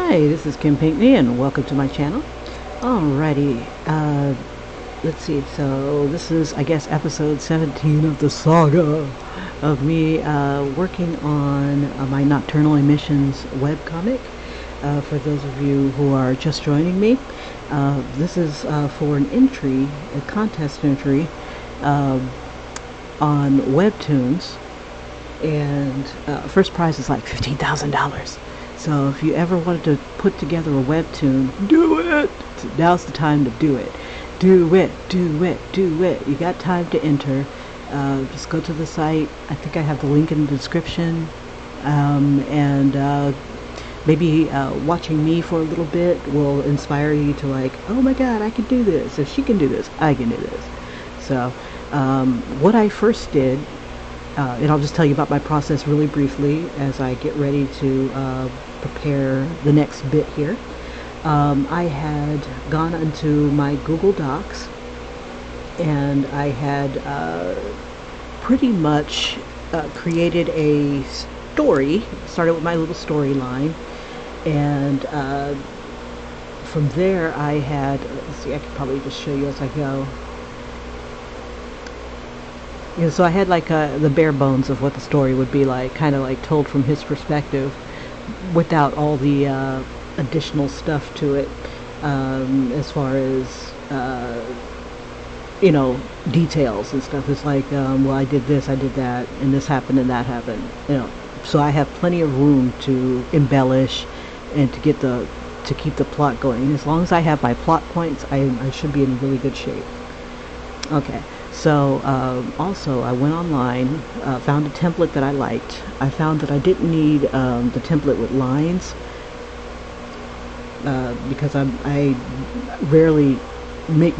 Hi, this is Kim Pinkney and welcome to my channel. Alrighty, let's see, so this is, I guess, episode 17 of the saga of me working on my Nocturnal Emissions webcomic. For those of you who are just joining me, this is for an entry, a contest entry on Webtoons, and first prize is like $15,000. So if you ever wanted to put together a webtoon, do it! Now's the time to do it. Do it, do it, do it. You got time to enter. Just go to the site. I think I have the link in the description. And maybe watching me for a little bit will inspire you to like, oh my god, I can do this. If she can do this, I can do this. So what I first did, and I'll just tell you about my process really briefly as I get ready to prepare the next bit here. I had gone into my Google Docs and I had pretty much created a story, started with my little storyline, and from there I had, let's see, I could probably just show you as I go. Yeah, so I had like the bare bones of what the story would be like, kind of like told from his perspective, without all the additional stuff to it, as far as you know, details and stuff. It's like, well, I did this, I did that, and this happened and that happened. You know, so I have plenty of room to embellish and to get to keep the plot going. As long as I have my plot points, I should be in really good shape. Okay. So also I went online, found a template that I liked. I found that I didn't need the template with lines because I rarely make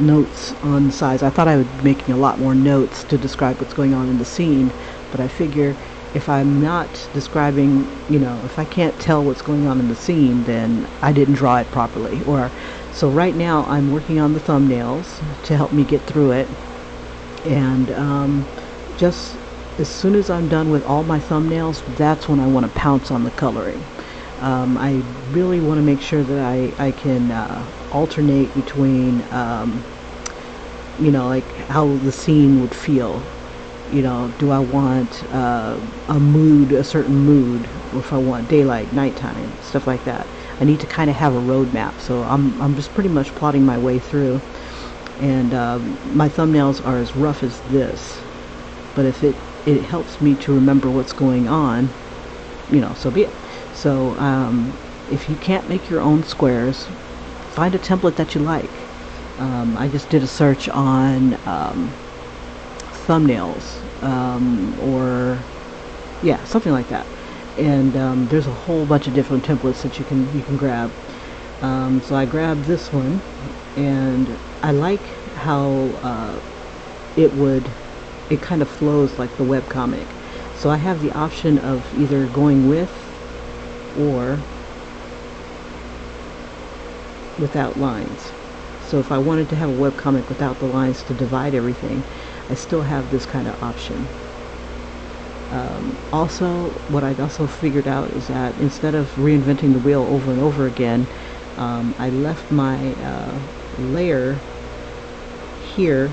notes on size. I thought I would be making a lot more notes to describe what's going on in the scene, but I figure if I'm not describing, you know, if I can't tell what's going on in the scene, then I didn't draw it properly. So right now I'm working on the thumbnails to help me get through it, and just as soon as I'm done with all my thumbnails, that's when I want to pounce on the coloring. I really want to make sure that I can alternate between, you know, like how the scene would feel. You know, do I want a mood, a certain mood, or if I want daylight, nighttime, stuff like that. I need to kind of have a roadmap, so I'm just pretty much plotting my way through, and my thumbnails are as rough as this, but if it helps me to remember what's going on, you know, so be it. So if you can't make your own squares, find a template that you like. I just did a search on thumbnails, or yeah, something like that. And there's a whole bunch of different templates that you can grab. So I grabbed this one, and I like how it kind of flows like the webcomic. So I have the option of either going with or without lines. So if I wanted to have a webcomic without the lines to divide everything, I still have this kind of option. Also, what I also figured out is that instead of reinventing the wheel over and over again, I left my layer here,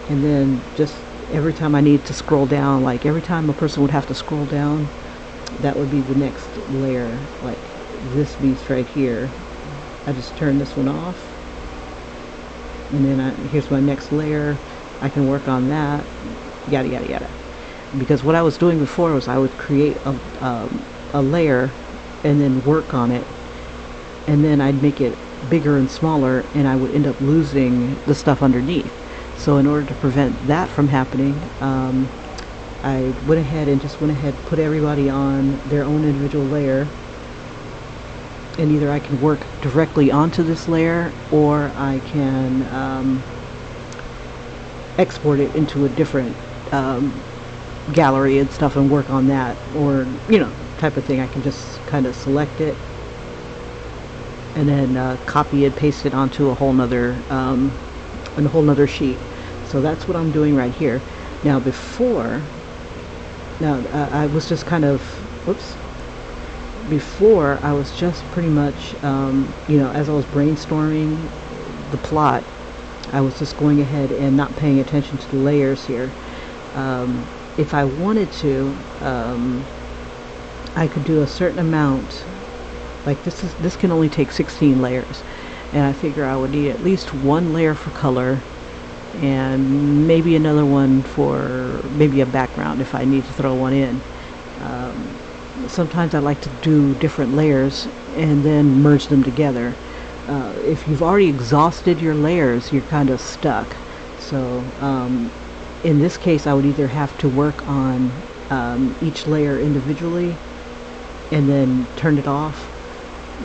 and then just every time I need to scroll down, like every time a person would have to scroll down, that would be the next layer. Like this piece right here, I just turn this one off, and then here's my next layer. I can work on that, yada yada yada. Because what I was doing before was I would create a layer and then work on it, and then I'd make it bigger and smaller, and I would end up losing the stuff underneath. So in order to prevent that from happening, I went ahead and put everybody on their own individual layer, and either I can work directly onto this layer, or I can export it into a different gallery and stuff and work on that, or you know, type of thing. I can just kind of select it and then copy and paste it onto a whole nother sheet. So that's what I'm doing right here. Now I was just kind of, whoops, before I was just pretty much, as I was brainstorming the plot, I was just going ahead and not paying attention to the layers here. If I wanted to, I could do a certain amount. Like this can only take 16 layers, and I figure I would need at least one layer for color, and maybe another one for maybe a background if I need to throw one in. Sometimes I like to do different layers and then merge them together. If you've already exhausted your layers, you're kind of stuck. So in this case, I would either have to work on each layer individually and then turn it off,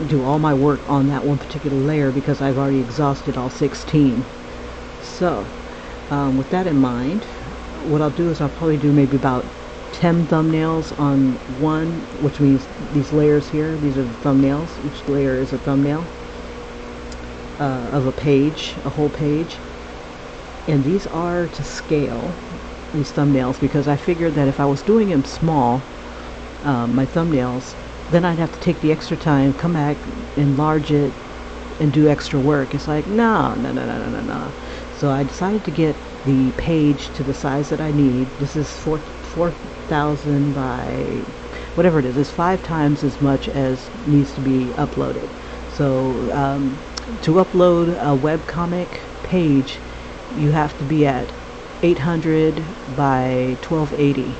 do all my work on that one particular layer because I've already exhausted all 16. So with that in mind, what I'll do is I'll probably do maybe about 10 thumbnails on one, which means these layers here, these are the thumbnails. Each layer is a thumbnail of a page, a whole page. And these are to scale, these thumbnails, because I figured that if I was doing them small, my thumbnails, then I'd have to take the extra time, come back, enlarge it, and do extra work. It's like, no. So I decided to get the page to the size that I need. This is 4,000 by whatever it is. It's 5 times as much as needs to be uploaded. So to upload a webcomic page, you have to be at 800 by 1280.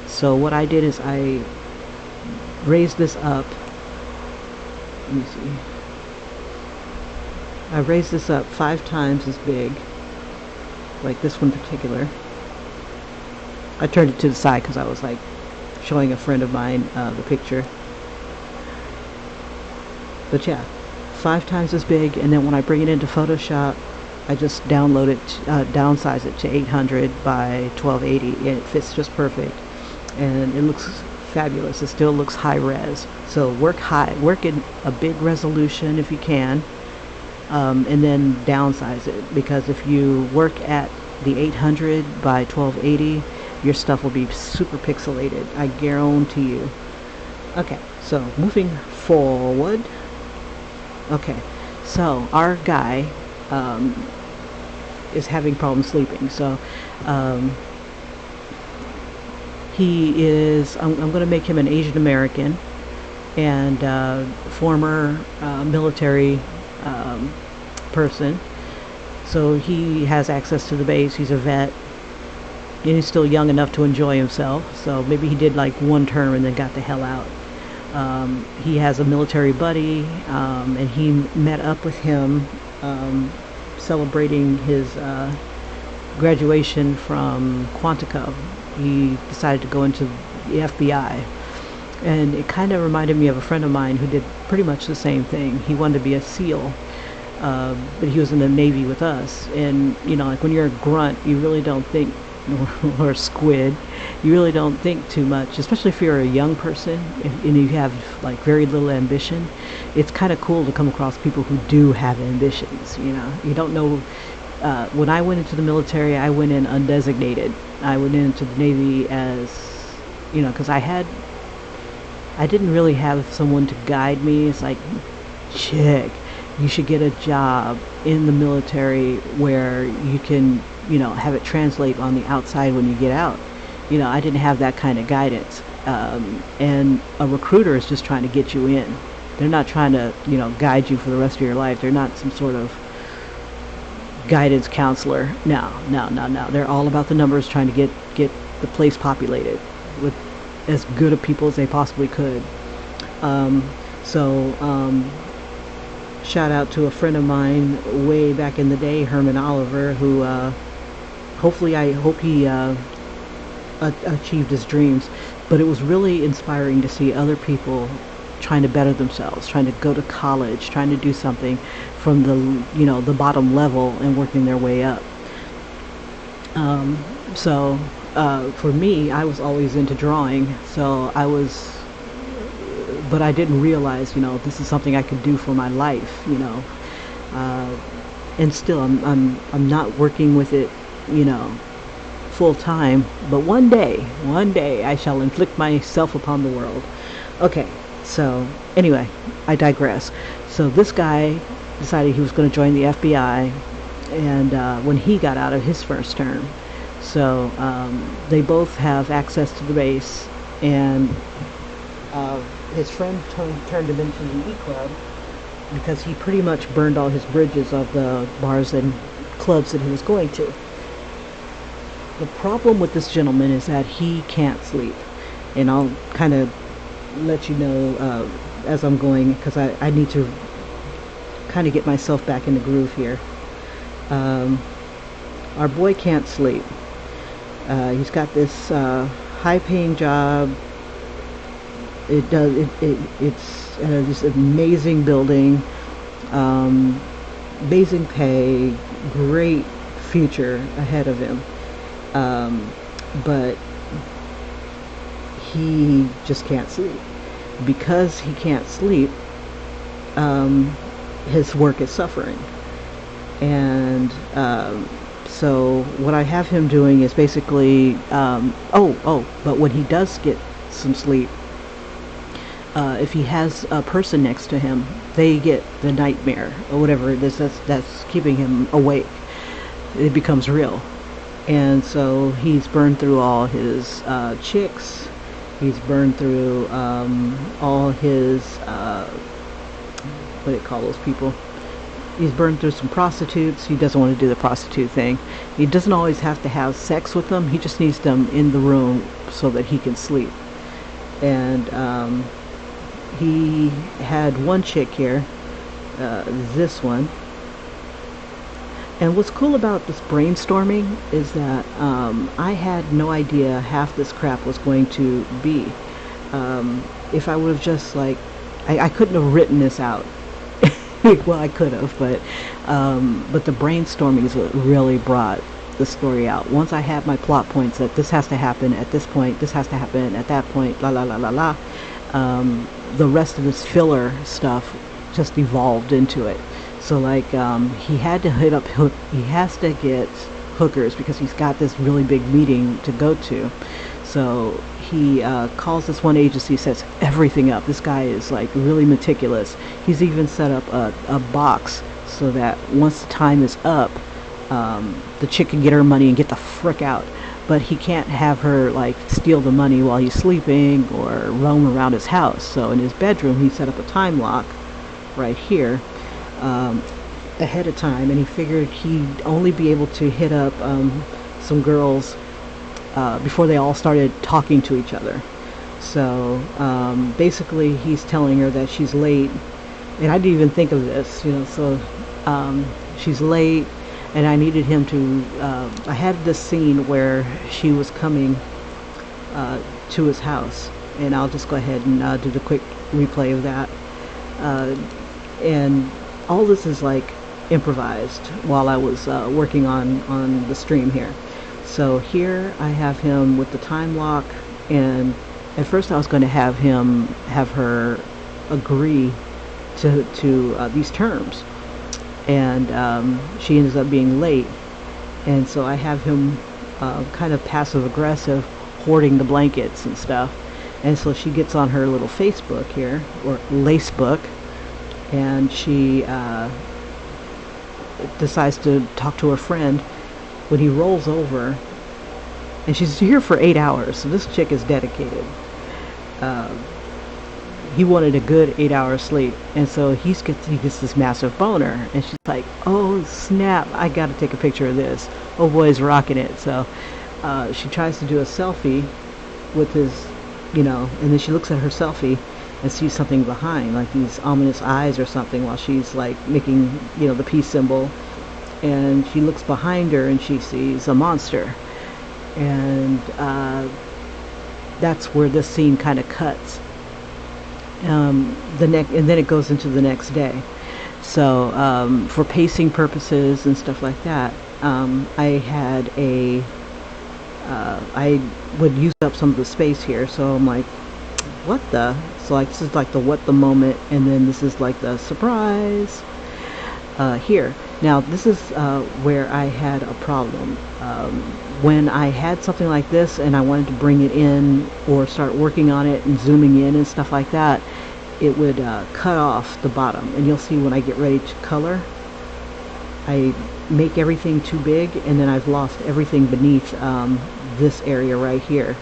So what I did is I raised this up. Let me see. I raised this up 5 times as big, like this one in particular. I turned it to the side because I was like showing a friend of mine the picture. But yeah, 5 times as big, and then when I bring it into Photoshop, I just downsize it to 800 by 1280, and it fits just perfect, and it looks fabulous. It still looks high res. So work in a big resolution if you can, and then downsize it, because if you work at the 800 by 1280, your stuff will be super pixelated, I guarantee you. Okay, so moving forward. Okay, so our guy is having problems sleeping. So he is, I'm going to make him an Asian American and former military person. So he has access to the base. He's a vet. And he's still young enough to enjoy himself. So maybe he did like one term and then got the hell out. He has a military buddy, and he met up with him celebrating his graduation from Quantico. He decided to go into the FBI. And it kind of reminded me of a friend of mine who did pretty much the same thing. He wanted to be a SEAL, but he was in the Navy with us. And, like when you're a grunt, you really don't think, or a squid, you really don't think too much, especially if you're a young person and you have like very little ambition. It's kind of cool to come across people who do have ambitions. You don't know. When I went into the military, I went in undesignated. I went into the Navy as, because I didn't really have someone to guide me. It's like, chick, you should get a job in the military where you can, have it translate on the outside when you get out. I didn't have that kind of guidance. And a recruiter is just trying to get you in. They're not trying to, guide you for the rest of your life. They're not some sort of guidance counselor. No. They're all about the numbers, trying to get the place populated with as good of people as they possibly could. Shout out to a friend of mine way back in the day, Herman Oliver, who I hope he achieved his dreams. But it was really inspiring to see other people trying to better themselves, trying to go to college, trying to do something from the bottom level and working their way up. For me, I was always into drawing, but I didn't realize, this is something I could do for my life, and still I'm not working with it, full time, but one day I shall inflict myself upon the world. Okay, So anyway, I digress. So this guy decided he was going to join the FBI, and when he got out of his first term, so they both have access to the base, and his friend turned him into the E Club because he pretty much burned all his bridges of the bars and clubs that he was going to. The problem with this gentleman is that he can't sleep, and I'll kind of let you know as I'm going, because I need to kind of get myself back in the groove here. Our boy can't sleep. He's got this high-paying job. It's this amazing building, amazing pay, great future ahead of him, but he just can't sleep. Because he can't sleep, his work is suffering. And so what I have him doing is basically, but when he does get some sleep, if he has a person next to him, they get the nightmare or whatever it is that's keeping him awake. It becomes real. And so he's burned through all his chicks. He's burned through all his, what do they call those people? He's burned through some prostitutes. He doesn't want to do the prostitute thing. He doesn't always have to have sex with them. He just needs them in the room so that he can sleep. And he had one chick here, this one. And what's cool about this brainstorming is that I had no idea half this crap was going to be. If I would have just I couldn't have written this out. Well, I could have, but the brainstorming is what really brought the story out. Once I had my plot points that this has to happen at this point, this has to happen at that point, la la la la la, the rest of this filler stuff just evolved into it. So he had to he has to get hookers because he's got this really big meeting to go to. So he calls this one agency, sets everything up. This guy is really meticulous. He's even set up a box so that once the time is up, the chick can get her money and get the frick out. But he can't have her steal the money while he's sleeping or roam around his house. So in his bedroom, he set up a time lock right here. Ahead of time, and he figured he'd only be able to hit up some girls before they all started talking to each other. So basically he's telling her that she's late, and I didn't even think of this, so she's late, and I needed him to I had this scene where she was coming to his house, and I'll just go ahead and do the quick replay of that. And all this is improvised while I was working on the stream here. So here I have him with the time lock, and at first I was going to have her agree to these terms, and she ends up being late, and so I have him kind of passive aggressive, hoarding the blankets and stuff. And so she gets on her little Facebook here, or Lacebook, and she decides to talk to her friend. When he rolls over, and she's here for 8 hours, so this chick is dedicated. He wanted a good 8 hours sleep, and so he gets this massive boner, and she's like, oh snap, I gotta take a picture of this. Oh boy, he's rocking it. So she tries to do a selfie with his, and then she looks at her selfie and sees something behind, these ominous eyes or something, while she's making the peace symbol. And she looks behind her and she sees a monster, and that's where this scene kind of cuts. And then it goes into the next day. So for pacing purposes and stuff like that, I had I would use up some of the space here. So I'm like, what the? So this is the what the moment, and then this is the surprise here. Now this is where I had a problem. When I had something like this and I wanted to bring it in or start working on it and zooming in and stuff like that, it would cut off the bottom. And you'll see when I get ready to color, I make everything too big, and then I've lost everything beneath this area right here,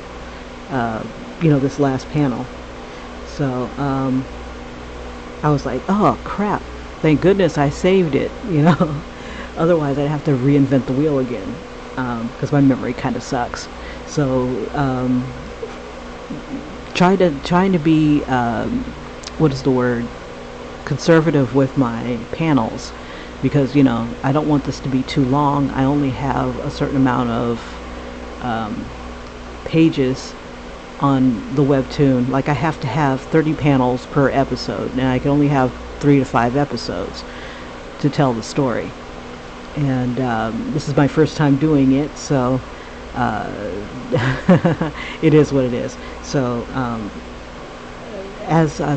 this last panel. So I was like, oh crap, thank goodness I saved it, otherwise I'd have to reinvent the wheel again, because my memory kind of sucks. So trying to be what is the word, conservative with my panels, because I don't want this to be too long. I only have a certain amount of pages on the Webtoon. Like, I have to have 30 panels per episode, and I can only have 3 to 5 episodes to tell the story. And this is my first time doing it, so it is what it is. So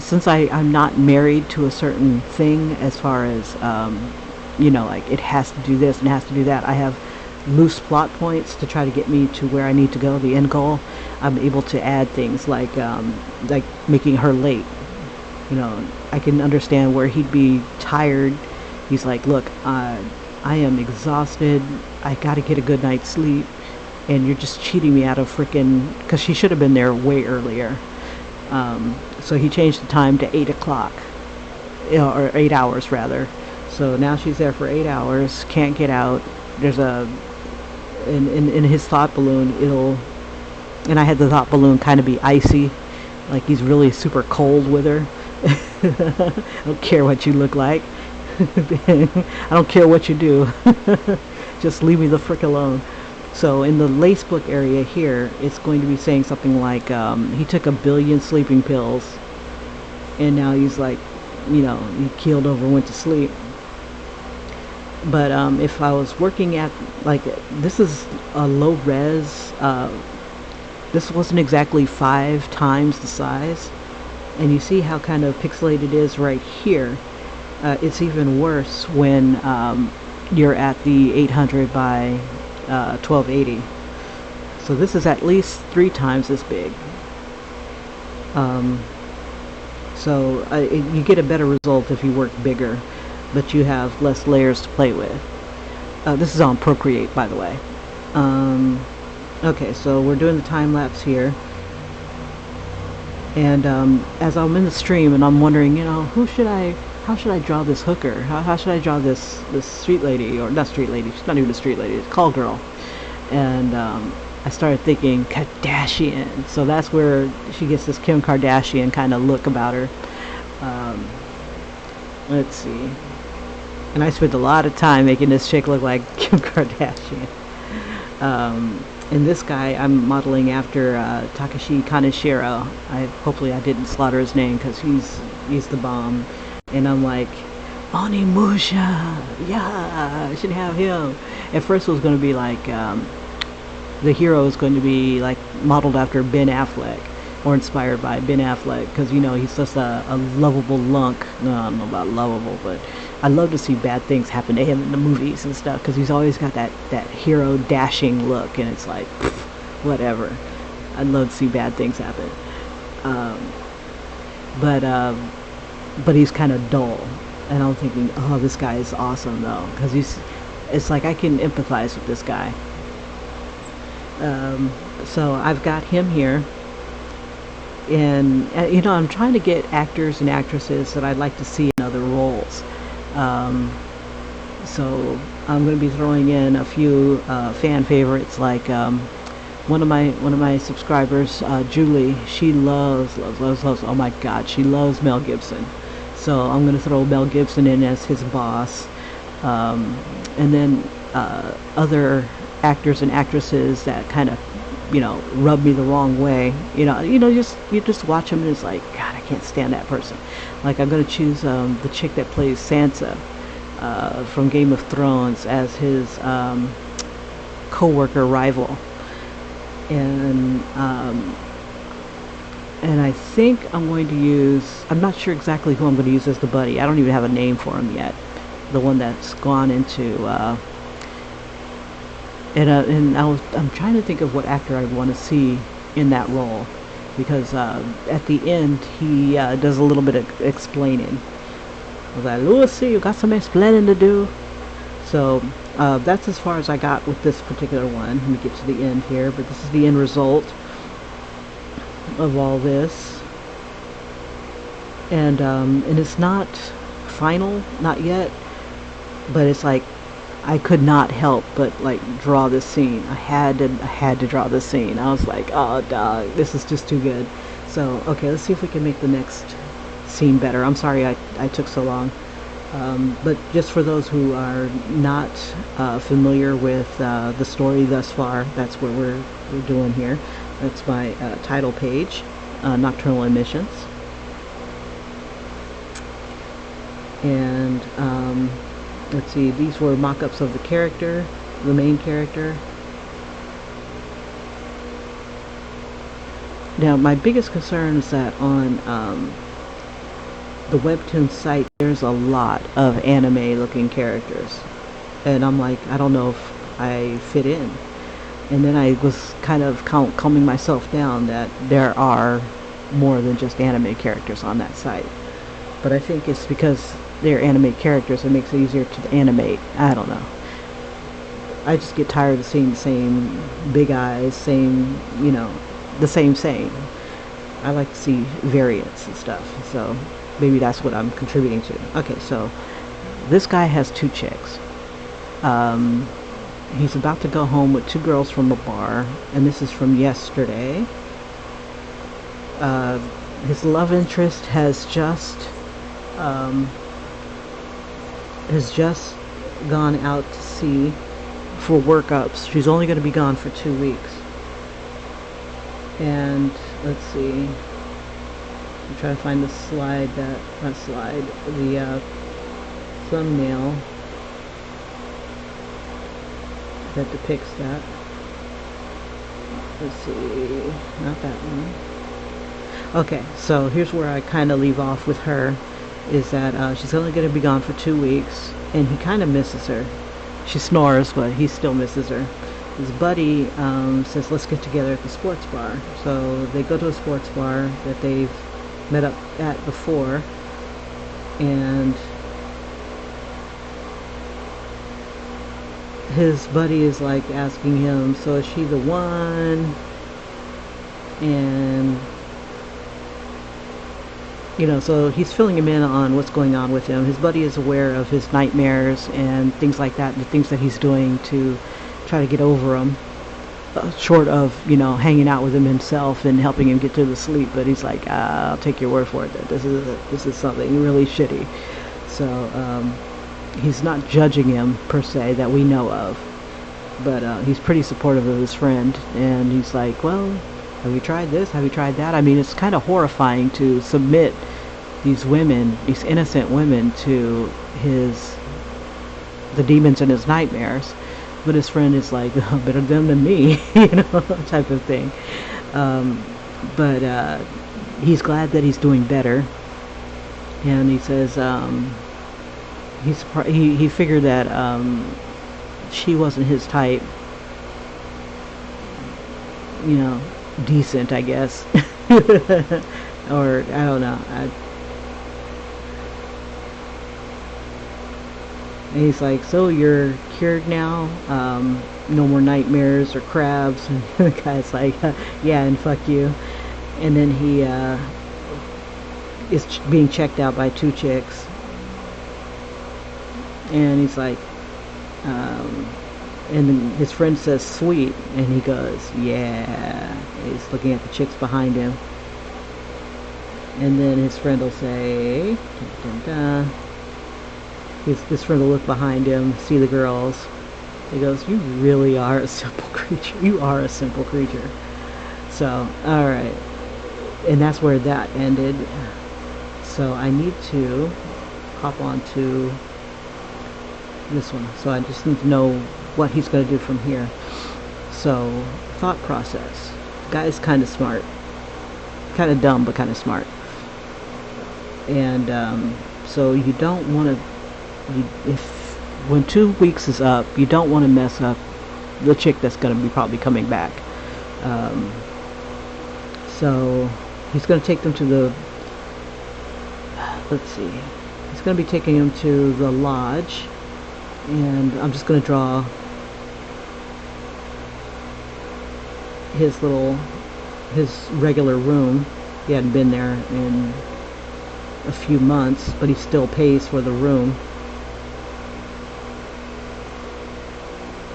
since I'm not married to a certain thing, as far as like it has to do this and it has to do that, I have loose plot points to try to get me to where I need to go, the end goal. I'm able to add things like making her late. I can understand where he'd be tired. He's like, look, I am exhausted, I gotta get a good night's sleep, and you're just cheating me out of freaking, because she should have been there way earlier. So he changed the time to 8 o'clock, or 8 hours rather. So now she's there for 8 hours, can't get out. There's in his thought balloon, and I had the thought balloon kind of be icy, like he's really super cold with her. I don't care what you look like. I don't care what you do. Just leave me the frick alone. So in the lace book area here, it's going to be saying something like, he took 1 billion sleeping pills, and now he's like, he keeled over, went to sleep. But if I was working at, like, this is a low res, this wasn't exactly 5 times the size, and you see how kind of pixelated it is right here. It's even worse when you're at the 800 by 1280. So this is at least 3 times this big. You get a better result if you work bigger, but you have less layers to play with. This is on Procreate, by the way. Okay, so we're doing the time lapse here, and as I'm in the stream and I'm wondering, how should I draw this hooker? How should I draw this street lady, or not street lady? She's not even a street lady. It's a call girl. And I started thinking Kardashian. So that's where she gets this Kim Kardashian kind of look about her. Let's see. And I spent a lot of time making this chick look like Kim Kardashian. And this guy I'm modeling after Takashi Kaneshiro. Hopefully I didn't slaughter his name, because he's the bomb. And I'm like, Onimusha, yeah, I should have him. At first it was going to be like, the hero is going to be like modeled after Ben Affleck, or inspired by Ben Affleck, because he's just a lovable lunk. No, I don't know about lovable, but I love to see bad things happen to him in the movies and stuff, because he's always got that hero dashing look, and it's like, whatever. I'd love to see bad things happen. But he's kind of dull, and I'm thinking, oh, this guy is awesome though, because it's like I can empathize with this guy. So I've got him here, and I'm trying to get actors and actresses that I'd like to see in other roles. So I'm going to be throwing in a few fan favorites, like one of my subscribers, Julie. She loves, oh my god, she loves Mel Gibson. So I'm going to throw Mel Gibson in as his boss, and then other actors and actresses that kind of rub me the wrong way. You just watch them and it's like, god, I can't stand that person. Like, I'm going to choose the chick that plays Sansa from Game of Thrones as his co-worker rival, and I think I'm going to use, I'm not sure exactly who I'm going to use as the buddy. I don't even have a name for him yet. The one that's gone into and I'm trying to think of what actor I want to see in that role. because at the end he does a little bit of explaining. I was like, Lucy, you got some explaining to do. So that's as far as I got with this particular one. Let me get to the end here, but this is the end result of all this. And it's not final, not yet, but it's like I could not help but like draw this scene. I had to draw this scene. I was like, oh dog, this is just too good. So okay, let's see if we can make the next scene better. I'm sorry I took so long. But just for those who are not familiar with the story thus far, that's what we're doing here. That's my title page, Nocturnal Emissions. And let's see, these were mock-ups of the character, the main character. Now, my biggest concern is that on the Webtoon site, there's a lot of anime-looking characters. And I'm like, I don't know if I fit in. And then I was kind of calming myself down that there are more than just anime characters on that site. But I think it's because they're anime characters, it makes it easier to animate. I don't know. I just get tired of seeing the same big eyes, same, the same. I like to see variants and stuff, so maybe that's what I'm contributing to. Okay, so this guy has 2 chicks. He's about to go home with 2 girls from a bar, and this is from yesterday. His love interest has just gone out to sea for workups. She's only going to be gone for 2 weeks. And let's see, I'm trying to find the thumbnail that depicts that. Let's see, not that one. Okay, so here's where I kind of leave off with her, is that she's only going to be gone for 2 weeks, and he kind of misses her. She snores, but he still misses her. His buddy says, let's get together at the sports bar. So they go to a sports bar that they've met up at before, and his buddy is like asking him, so is she the one? And so he's filling him in on what's going on with him. His buddy is aware of his nightmares and things like that, the things that he's doing to try to get over them, short of hanging out with him himself and helping him get to the sleep. But he's like, I'll take your word for it that this is something really shitty. So he's not judging him per se that we know of, but he's pretty supportive of his friend, and he's like, well, have you tried this? Have you tried that? I mean, it's kind of horrifying to submit these women, these innocent women, to the demons in his nightmares. But his friend is like, oh, better them than me, type of thing. But he's glad that he's doing better. And he says he figured that she wasn't his type. Decent, I guess. Or, I don't know. And he's like, so you're cured now? No more nightmares or crabs? And the guy's like, yeah, and fuck you. And then he is being checked out by 2 chicks. And he's like, and then his friend says, sweet. And he goes, yeah. And he's looking at the chicks behind him. And then his friend will say, dun, dun, dun. His friend will look behind him, see the girls. He goes, you really are a simple creature. You are a simple creature. So, alright. And that's where that ended. So I need to hop on to this one. So I just need to know what he's going to do from here. So, thought process. The guy's kind of smart. Kind of dumb, but kind of smart. And so you don't want to, when 2 weeks is up, you don't want to mess up the chick that's going to be probably coming back. So he's going to take them to the, let's see, he's going to be taking them to the lodge, and I'm just going to draw his regular room. He hadn't been there in a few months, but he still pays for the room.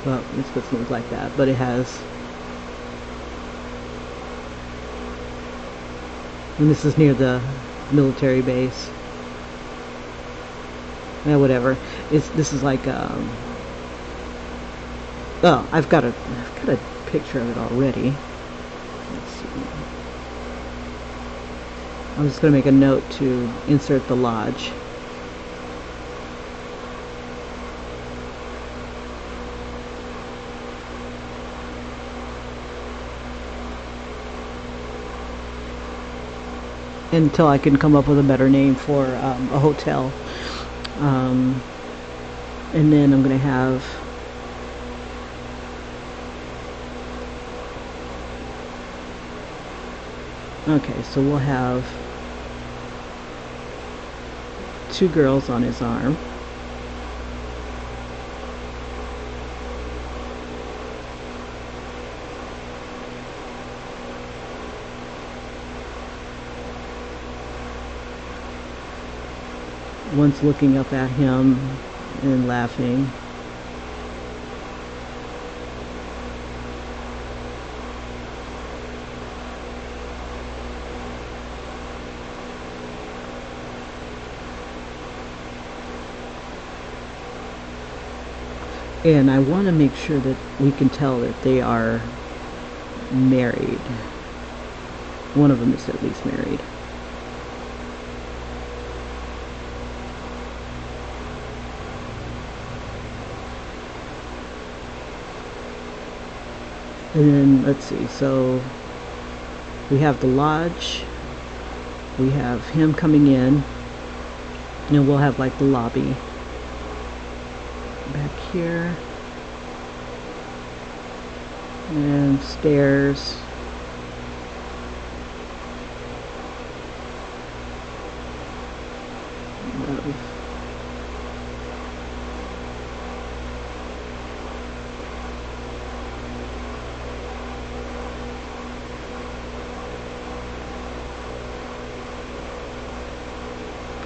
Well, it's what seems like that, but it has. And this is near the military base. Yeah, whatever. This is like oh, I've got a picture of it already. Let's see. I'm just going to make a note to insert the lodge. Until I can come up with a better name for a hotel. And then I'm going to have okay, so we'll have 2 girls on his arm. One's looking up at him and laughing. And I want to make sure that we can tell that they are married. One of them is at least married. And then, let's see, so we have the lodge, we have him coming in, and we'll have like the lobby back here, and stairs,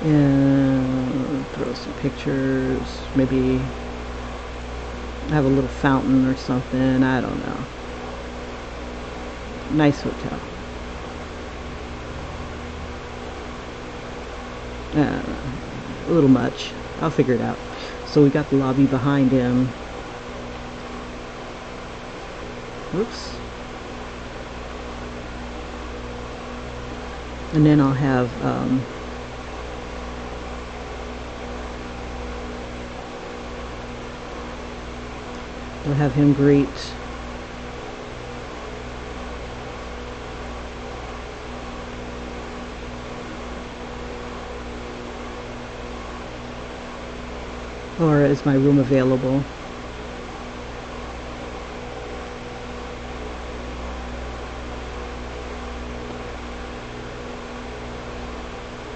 and throw some pictures, maybe have a little fountain or something, I don't know. Nice hotel. A little much. I'll figure it out. So we got the lobby behind him. Whoops. And then I'll have we'll have him greet or is my room available?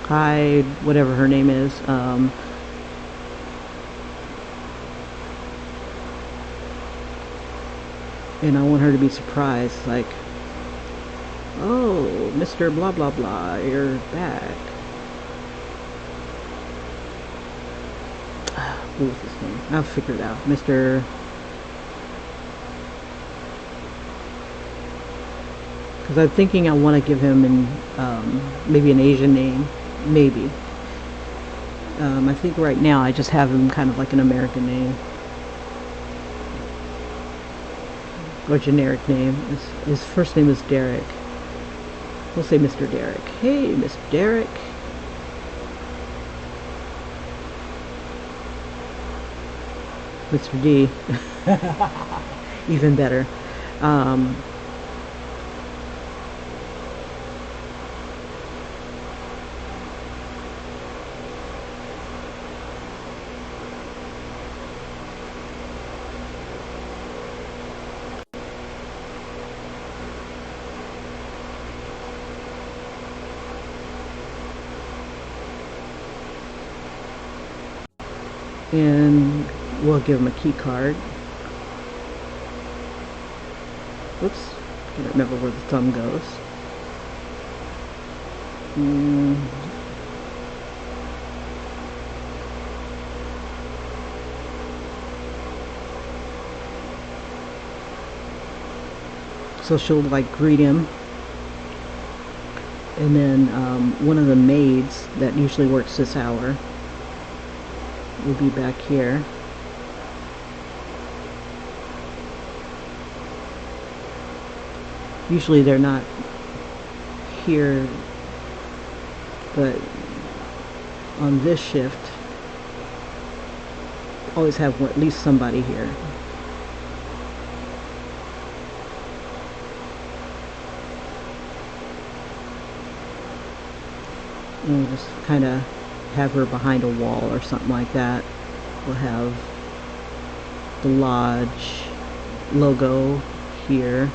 Hi, whatever her name is. And I want her to be surprised, like, oh, Mr. Blah Blah Blah, you're back. What was his name? I'll figure it out. Mr. Because I'm thinking I want to give him maybe an Asian name, maybe. I think right now I just have him kind of like an American name. Or generic name. His first name is Derek. We'll say Mr. Derek. Hey, Mr. Derek. Mr. D. Even better. And we'll give him a key card. Oops, I can't remember where the thumb goes. So she'll like greet him, and then one of the maids that usually works this hour will be back here. Usually they're not here, but on this shift, always have at least somebody here. And we'll just kind of have her behind a wall or something like that. We'll have the lodge logo here.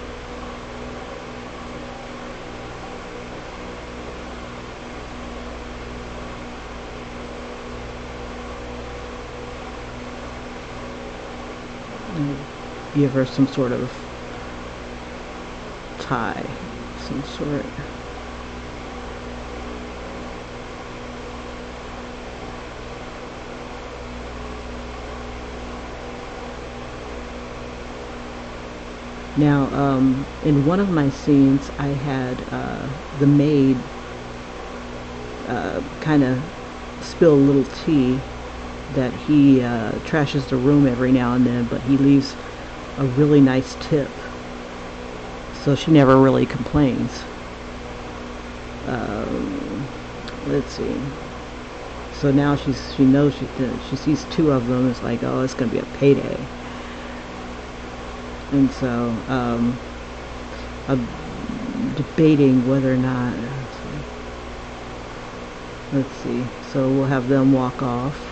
And give her some sort of tie, some sort. Now, in one of my scenes, I had the maid kind of spill a little tea that he trashes the room every now and then, but he leaves a really nice tip, so she never really complains. Let's see. So now she knows she sees two of them. It's like, oh, it's gonna be a payday. And so I'm debating whether or not, let's see, so we'll have them walk off.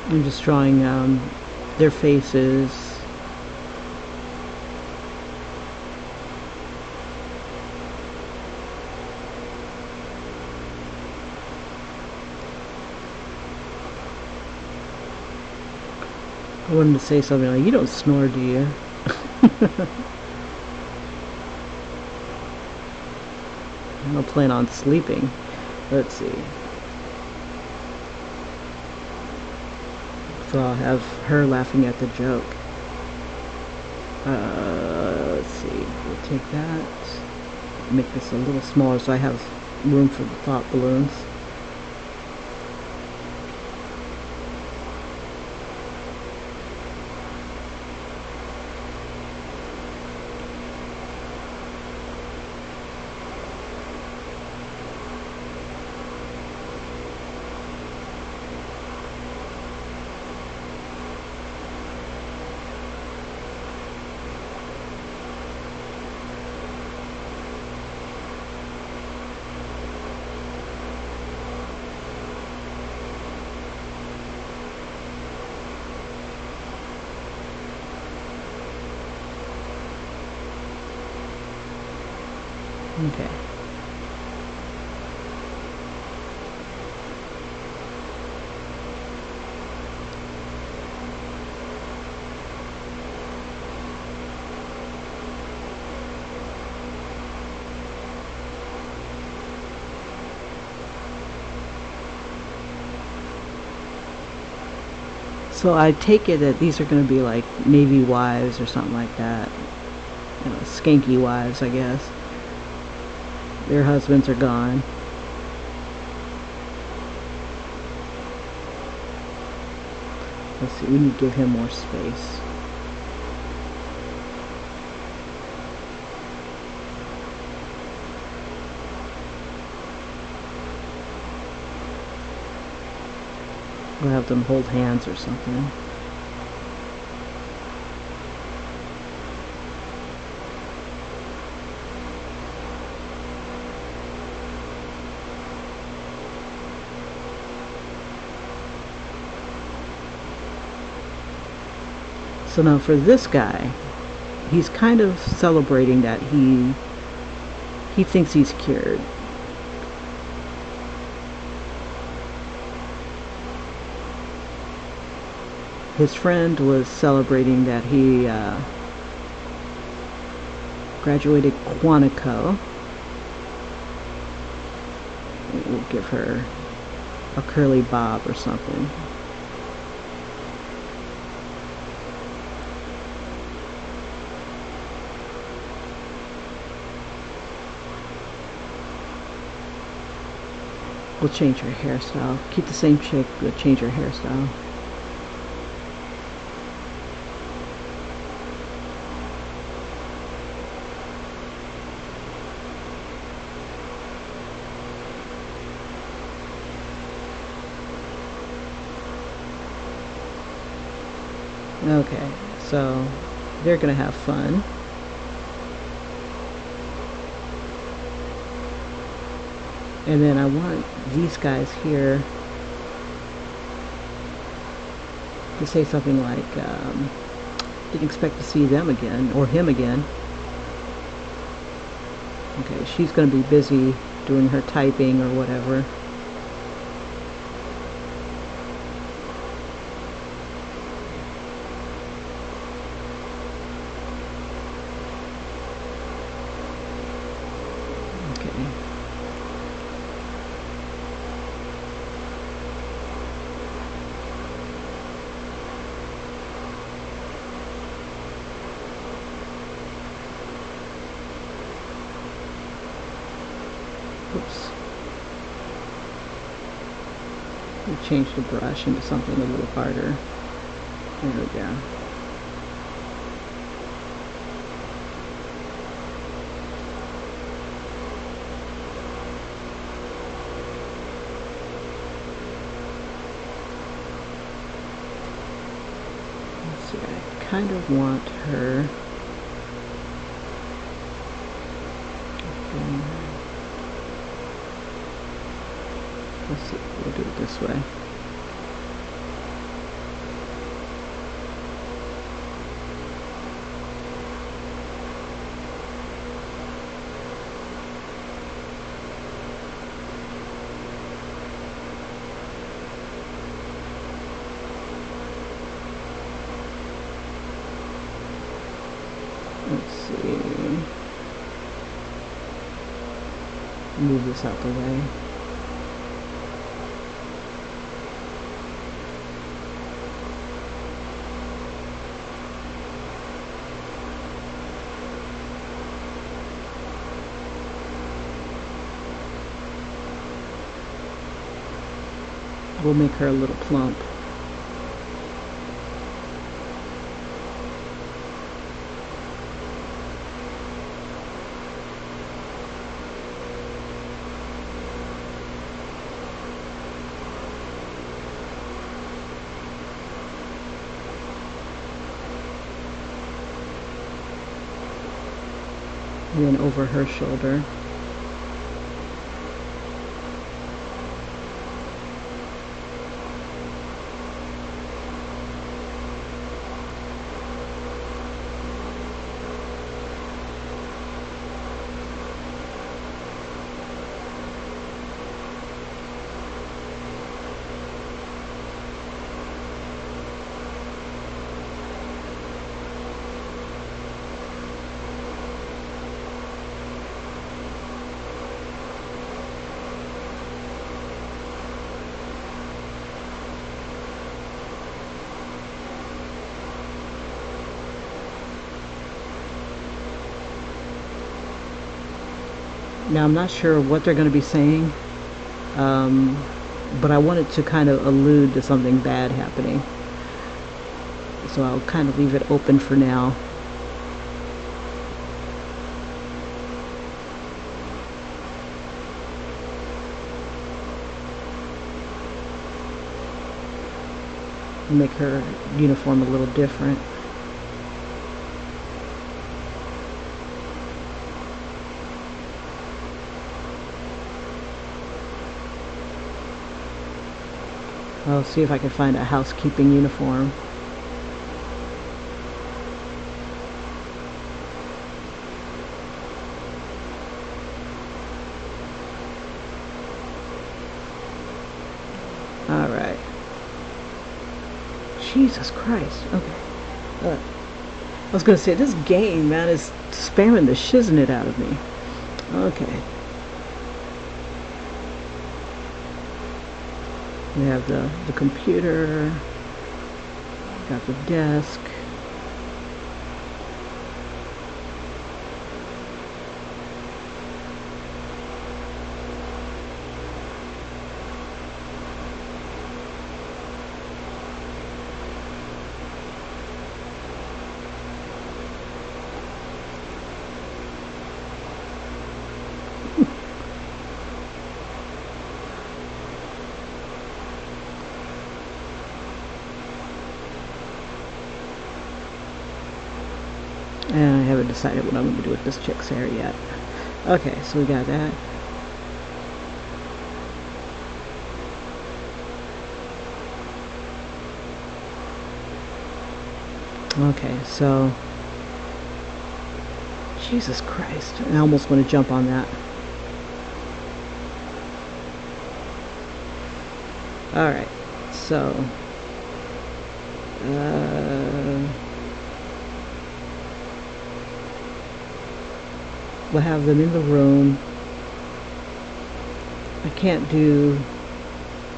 I'm just drawing their faces. I wanted to say something like, you don't snore, do you? I don't plan on sleeping. Let's see. So I'll have her laughing at the joke. Let's see. We'll take that. Make this a little smaller so I have room for the thought balloons. Okay. So I take it that these are going to be like Navy wives or something like that. You know, skanky wives, I guess. Their husbands are gone. Let's see, we need to give him more space. We'll have them hold hands or something. So now for this guy, he's kind of celebrating that he thinks he's cured. His friend was celebrating that he graduated Quantico. We'll give her a curly bob or something. We'll change her hairstyle. Keep the same chick, but change her hairstyle. Okay, so they're gonna have fun. And then I want these guys here to say something like, didn't expect to see them again, or him again. Okay, she's going to be busy doing her typing or whatever. Oops. We change the brush into something a little harder. There we go. Let's see, I kind of want her. Let's see, we'll do it this way. Let's see. Move this out the way. We'll make her a little plump. And then over her shoulder. Now I'm not sure what they're going to be saying, but I wanted to kind of allude to something bad happening. So I'll kind of leave it open for now. make her uniform a little different. I'll see if I can find a housekeeping uniform. Alright. Jesus Christ. Okay. I was going to say, this game, man, is spamming the shiznit out of me. Okay. We have the computer, got the desk. And I haven't decided what I'm going to do with this chick's hair yet. Okay, so we got that. Okay, so Jesus Christ, I almost want to jump on that. Alright, so we'll have them in the room. I can't do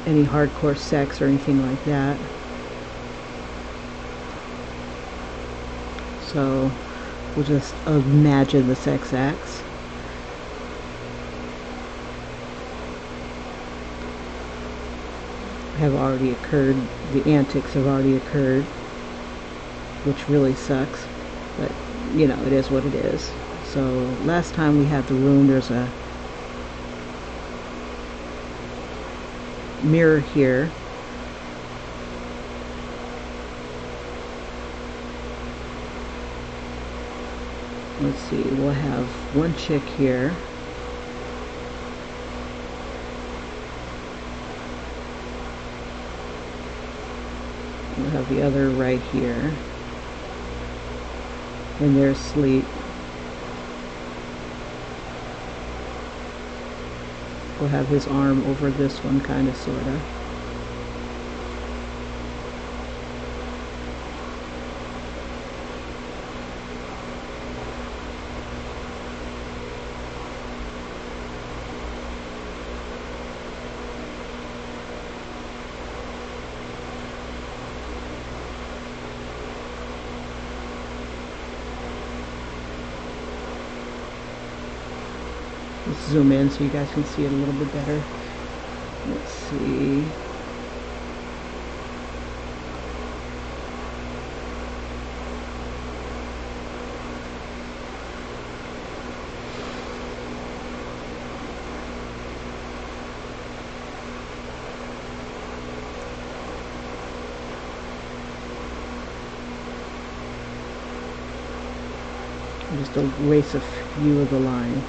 any hardcore sex or anything like that. So we'll just imagine the sex acts. Have already occurred. The antics have already occurred, which really sucks, but you know, it is what it is. So last time we had the room, there's a mirror here. Let's see, we'll have one chick here. We'll have the other right here. And there's Sleep. We'll have his arm over this one, kind of, sort of. Let's zoom in so you guys can see it a little bit better. Let's see. Just erase a few of the lines.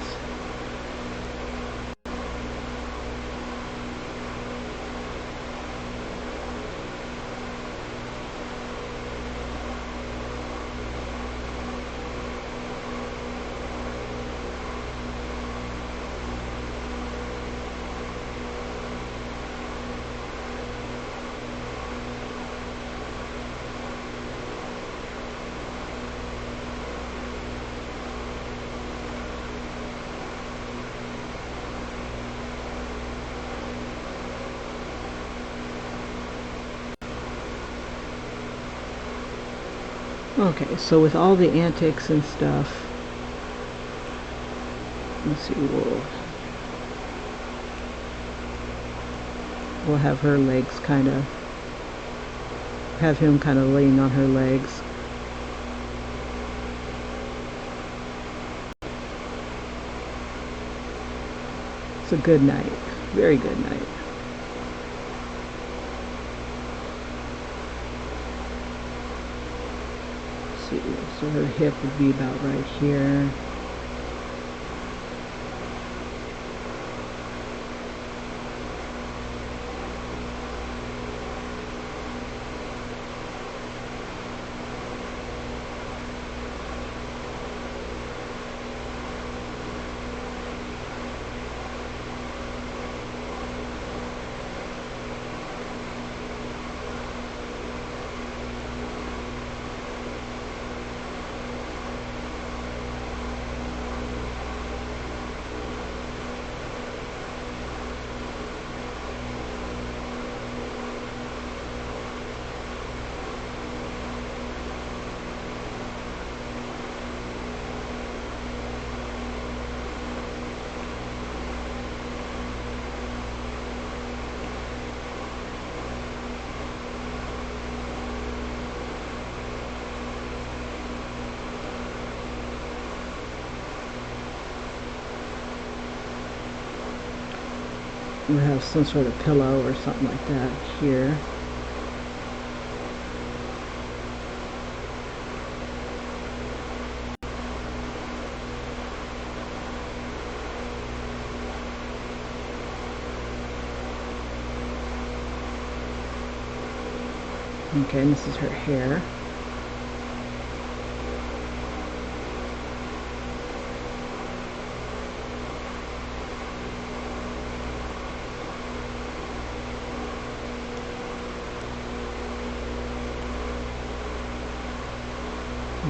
Okay, so with all the antics and stuff, let's see, we'll have her legs kind of, have him kind of laying on her legs. It's a good night, very good night. see, so her hip would be about right here. We'll have some sort of pillow or something like that here. Okay, and this is her hair.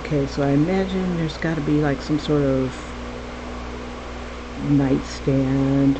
Okay, so I imagine there's got to be like some sort of nightstand.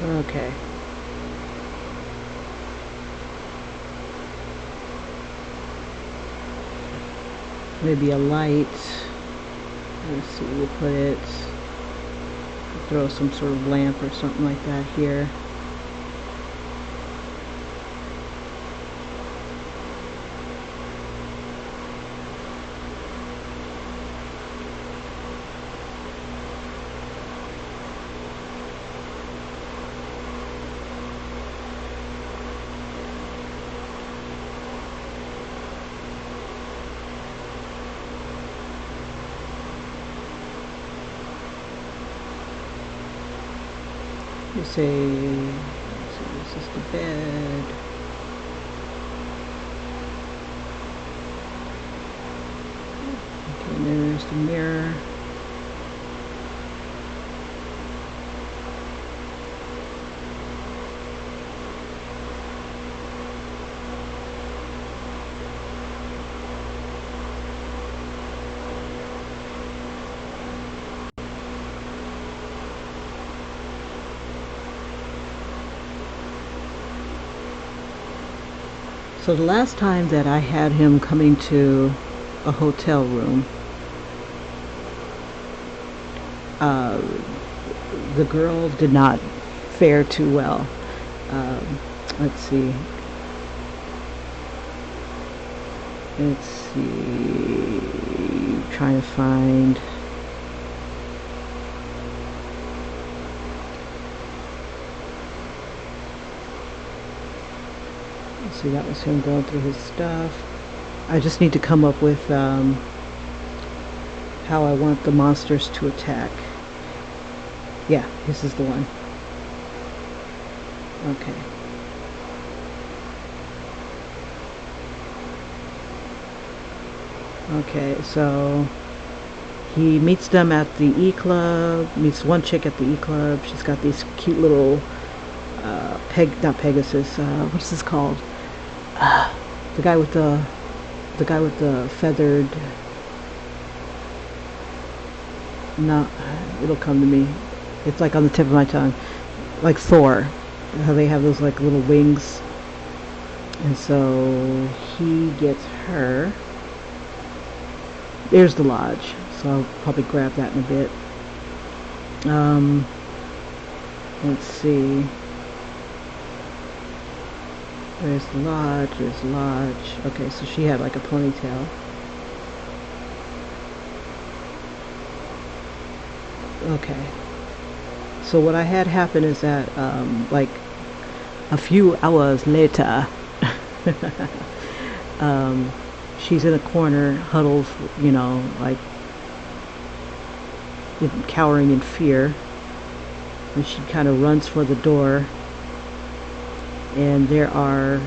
Okay. Maybe a light. Let's see, we'll put it, throw some sort of lamp or something like that here. You say, let's see, this is the bed. Okay, and there's the mirror. So the last time that I had him coming to a hotel room, the girl did not fare too well. Let's see. Trying to find. See, that was him going through his stuff. I just need to come up with how I want the monsters to attack. Yeah, this is the one. Okay. Okay, so he meets them at the E-Club, meets one chick at the E-Club. She's got these cute little not Pegasus, what's this called? The guy with the feathered, no, it'll come to me. It's like on the tip of my tongue. like Thor, how they have those like little wings. And so he gets her. There's the lodge, so I'll probably grab that in a bit. Let's see. There's the lodge, there's the lodge. Okay, so she had like a ponytail. Okay. So what I had happen is that, like, a few hours later, she's in a corner, huddled, you know, like, cowering in fear. And she kind of runs for the door. And there are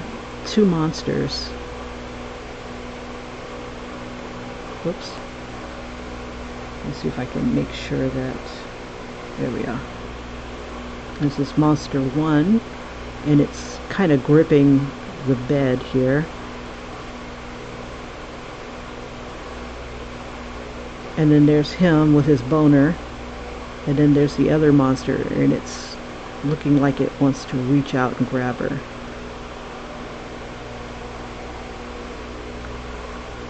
two monsters. Whoops. Let's see if I can make sure that... There we are. There's this monster one, and it's kind of gripping the bed here. And then there's him with his boner. And then there's the other monster, and it's looking like it wants to reach out and grab her.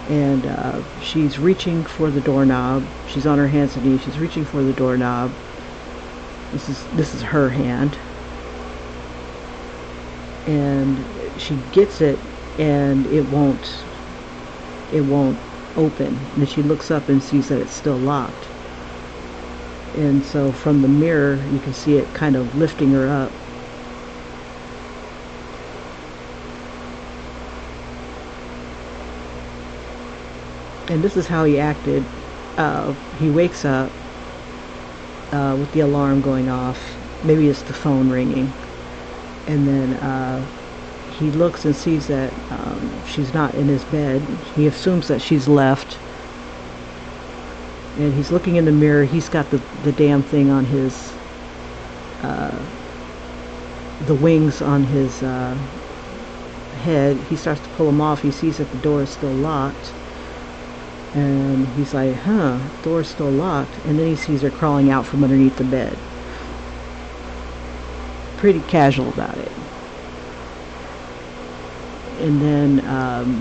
And she's reaching for the doorknob. She's on her hands and knees. She's reaching for the doorknob. This is her hand. And she gets it, and it won't open. And then she looks up and sees that it's still locked. And so from the mirror, you can see it kind of lifting her up. And this is how he acted. He wakes up with the alarm going off. Maybe it's the phone ringing. And then he looks and sees that she's not in his bed. He assumes that she's left. And he's looking in the mirror. He's got the damn thing on his... the wings on his head. He starts to pull them off. He sees that the door is still locked. And he's like, huh, door's still locked. And then he sees her crawling out from underneath the bed. Pretty casual about it. And then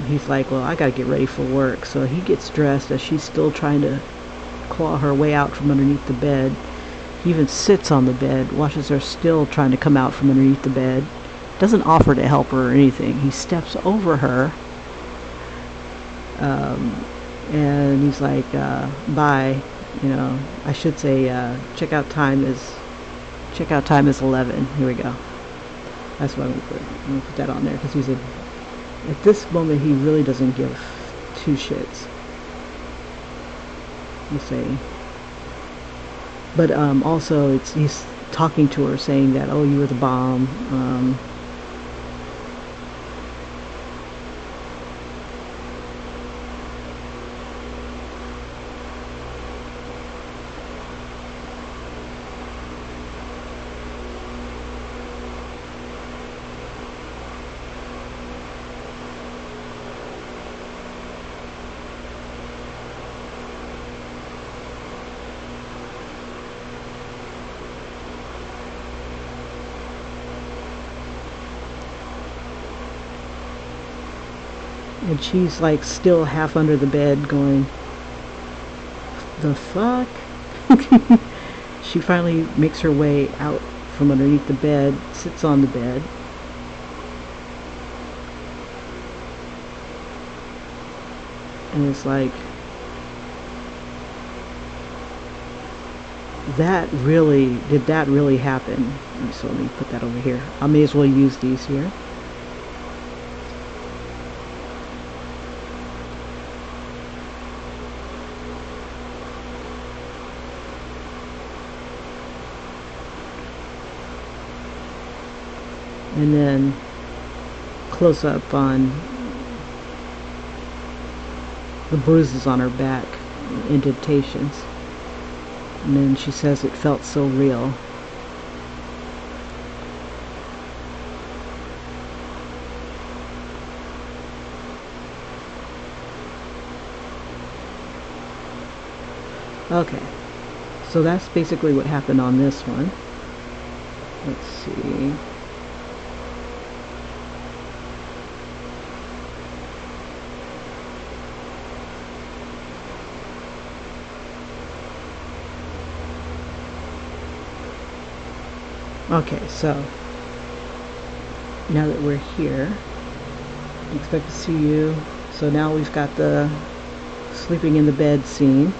he's like, well, I gotta get ready for work. So he gets dressed as she's still trying to claw her way out from underneath the bed. He even sits on the bed, watches her still trying to come out from underneath the bed. Doesn't offer to help her or anything. He steps over her. And he's like, bye, you know, I should say, checkout time is 11. Here we go. That's what I'm gonna put that on there, because at this moment, he really doesn't give two shits. We'll see. But, also, he's talking to her, saying that, oh, you were the bomb, and she's like still half under the bed going, the fuck? She finally makes her way out from underneath the bed, sits on the bed. And it's like, did that really happen? So let me put that over here. I may as well use these here. And then close up on the bruises on her back, indentations. And then she says it felt so real. Okay, so that's basically what happened on this one. Let's see. Okay, so now that we're here, expect to see you. So now we've got the sleeping in the bed scene.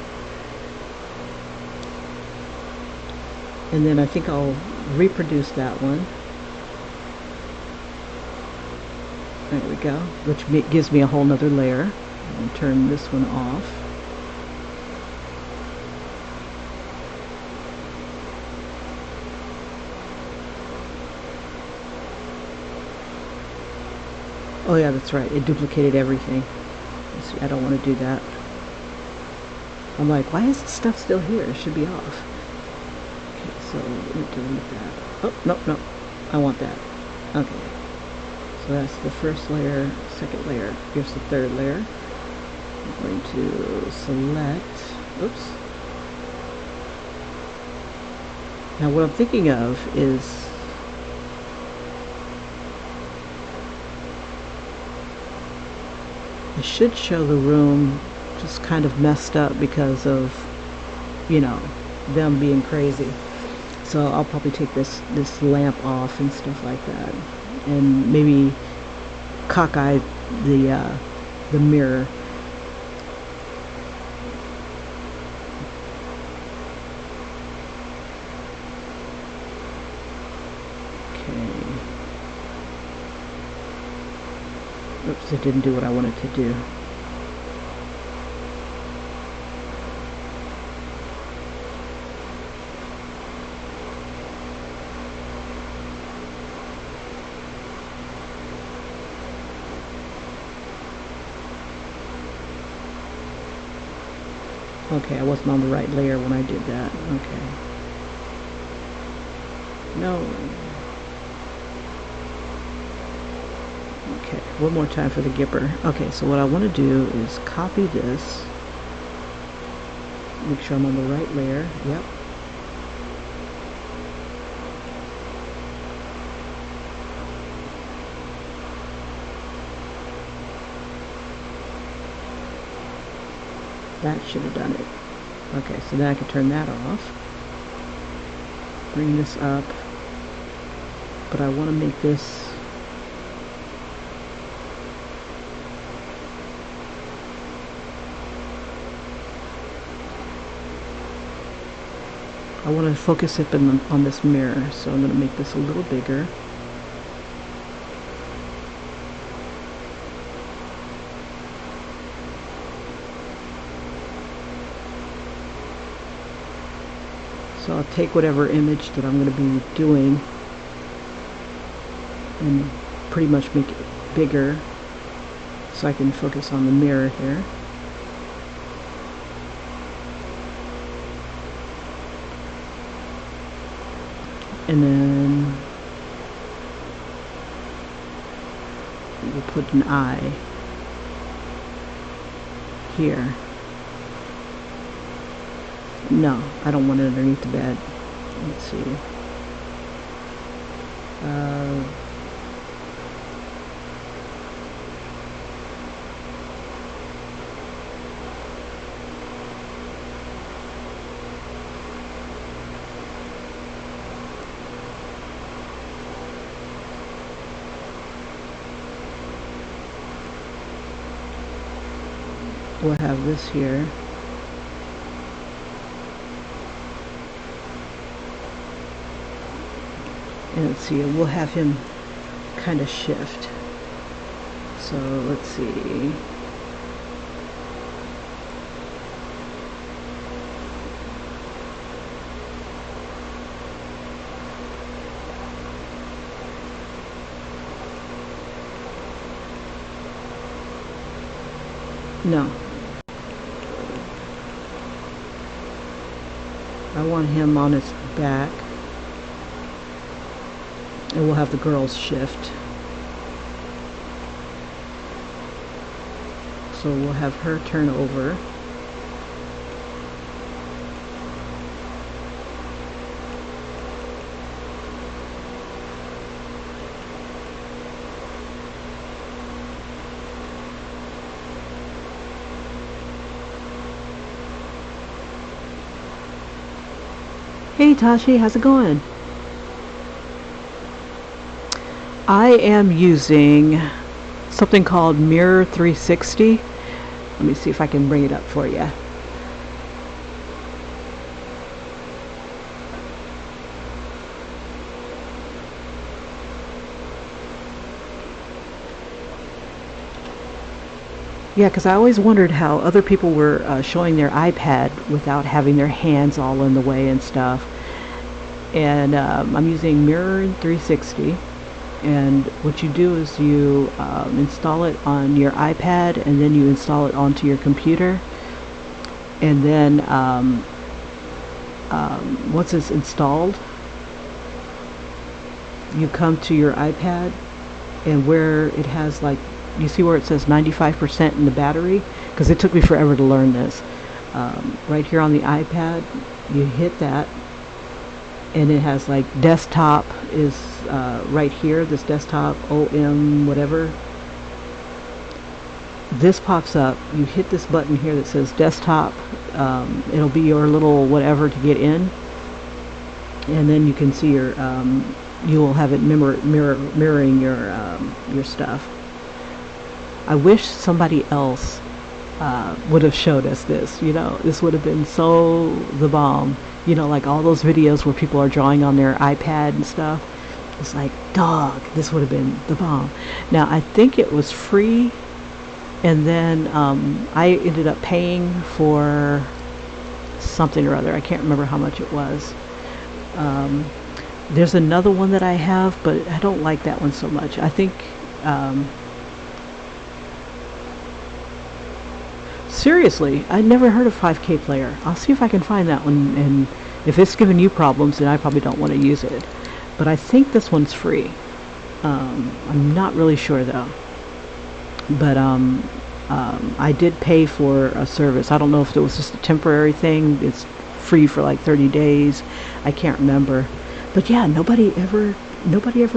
And then I think I'll reproduce that one. There we go, which gives me a whole nother layer. And turn this one off. Oh yeah, that's right. It duplicated everything. See, I don't want to do that. I'm like, why is this stuff still here? It should be off. Okay, so let me delete that. Oh, no. I want that. Okay. So that's the first layer, second layer. Here's the third layer. I'm going to select. Oops. Now what I'm thinking of is I should show the room just kind of messed up because of, you know, them being crazy. So I'll probably take this lamp off and stuff like that, and maybe cockeye the mirror. Oops, it didn't do what I wanted to do. Okay, I wasn't on the right layer when I did that. Okay. No. Okay, one more time for the Gipper. Okay, so what I want to do is copy this. Make sure I'm on the right layer. Yep. That should have done it. Okay, so then I can turn that off. Bring this up. But I want to make this I want to focus it on this mirror, so I'm going to make this a little bigger. So I'll take whatever image that I'm going to be doing and pretty much make it bigger so I can focus on the mirror here. And then we'll put an eye here. No, I don't want it underneath the bed. Let's see. We'll have this here. And let's see, we'll have him kind of shift. So let's see. No. I want him on his back. And we'll have the girls shift. So we'll have her turn over. Hey Tashi, how's it going? I am using something called Mirror 360. Let me see if I can bring it up for you. Yeah, because I always wondered how other people were showing their iPad without having their hands all in the way and stuff. And I'm using Mirror 360. And what you do is you install it on your iPad, and then you install it onto your computer. And then once it's installed, you come to your iPad, and where it has, like, you see where it says 95% in the battery, because it took me forever to learn this. Right here on the iPad, you hit that, and it has like desktop is right here, this desktop OM whatever. This pops up, you hit this button here that says desktop. It'll be your little whatever to get in, and then you can see your you will have it mirroring your stuff. I wish somebody else would have showed us this. This would have been so the bomb. Like all those videos where people are drawing on their iPad and stuff. It's like, dog, this would have been the bomb. Now, I think it was free, and then I ended up paying for something or other. I can't remember how much it was. There's another one that I have, but I don't like that one so much. I think seriously, I never heard of 5K Player. I'll see if I can find that one, and if it's giving you problems, then I probably don't want to use it. But I think this one's free. I'm not really sure though. But I did pay for a service. I don't know if it was just a temporary thing. It's free for like 30 days. I can't remember. But yeah, nobody ever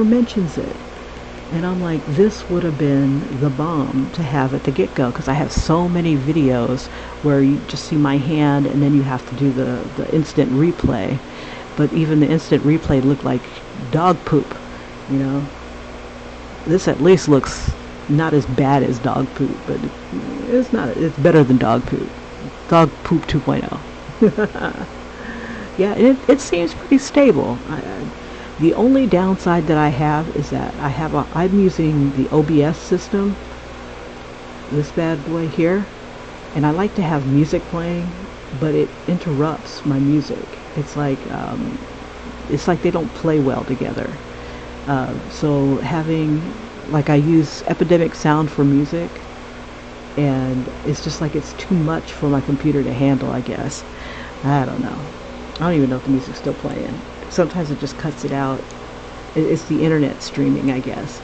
mentions it. And I'm like, this would have been the bomb to have at the get-go, because I have so many videos where you just see my hand and then you have to do the instant replay. But even the instant replay looked like dog poop, This at least looks not as bad as dog poop, but it's better than dog poop. Dog poop 2.0. Yeah, it seems pretty stable. The only downside that I have is that I'm using the OBS system, this bad boy here, and I like to have music playing, but it interrupts my music. It's like they don't play well together. So having, like, I use Epidemic Sound for music, and it's just like it's too much for my computer to handle, I guess. I don't know. I don't even know if the music's still playing. Sometimes it just cuts it out. It's the internet streaming, I guess.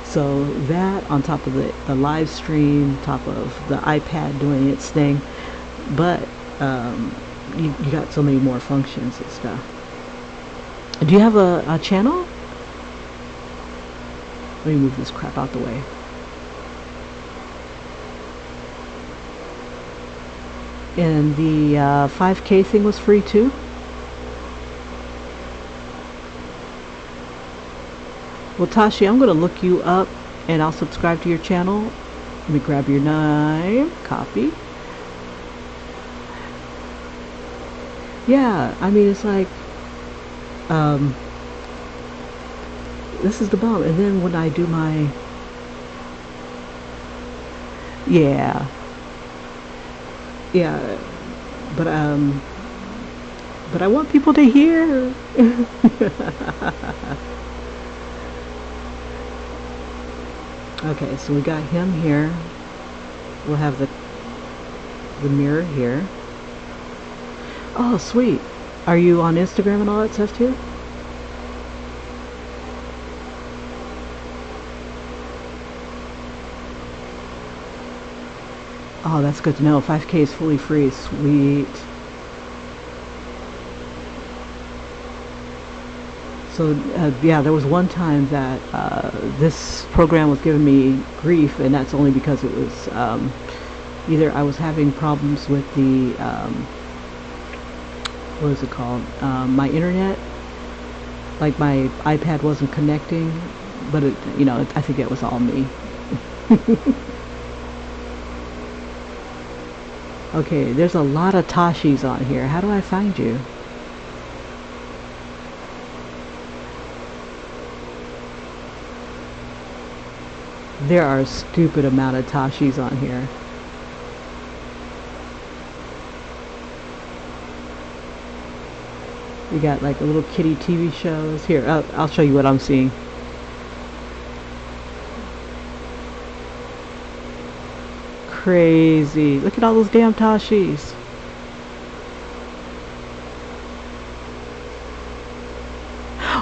So that on top of the live stream, top of the iPad doing its thing, but you got so many more functions and stuff. Do you have a channel? Let me move this crap out the way. And the 5K thing was free too? Well, Tashi, I'm going to look you up, and I'll subscribe to your channel. Let me grab your name. Copy. Yeah, I mean, it's like, this is the bomb. And then when I do my, yeah, but I want people to hear. Okay, so we got him here. We'll have the mirror here. Oh, sweet. Are you on Instagram and all that stuff too? Oh, that's good to know. 5K is fully free. Sweet. So, yeah, there was one time that this program was giving me grief, and that's only because it was either I was having problems with the what is it called? My internet, like my iPad wasn't connecting, but it, I think it was all me. Okay, there's a lot of Tashis on here. How do I find you? There are a stupid amount of Tashis on here. We got like a little kitty TV shows. Here, I'll show you what I'm seeing. Crazy. Look at all those damn Tashis.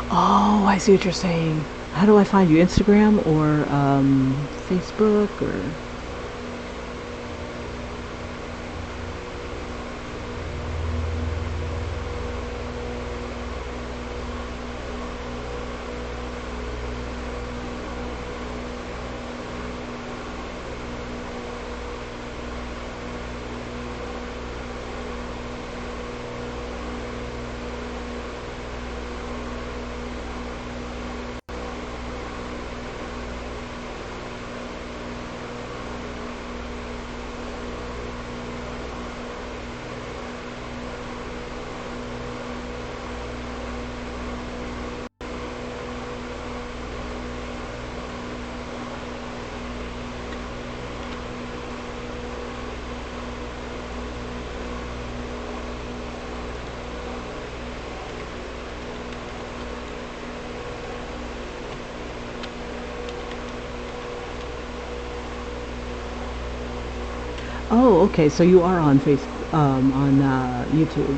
Oh, I see what you're saying. How do I find you? Instagram or Facebook or... Oh, okay. So you are on on YouTube.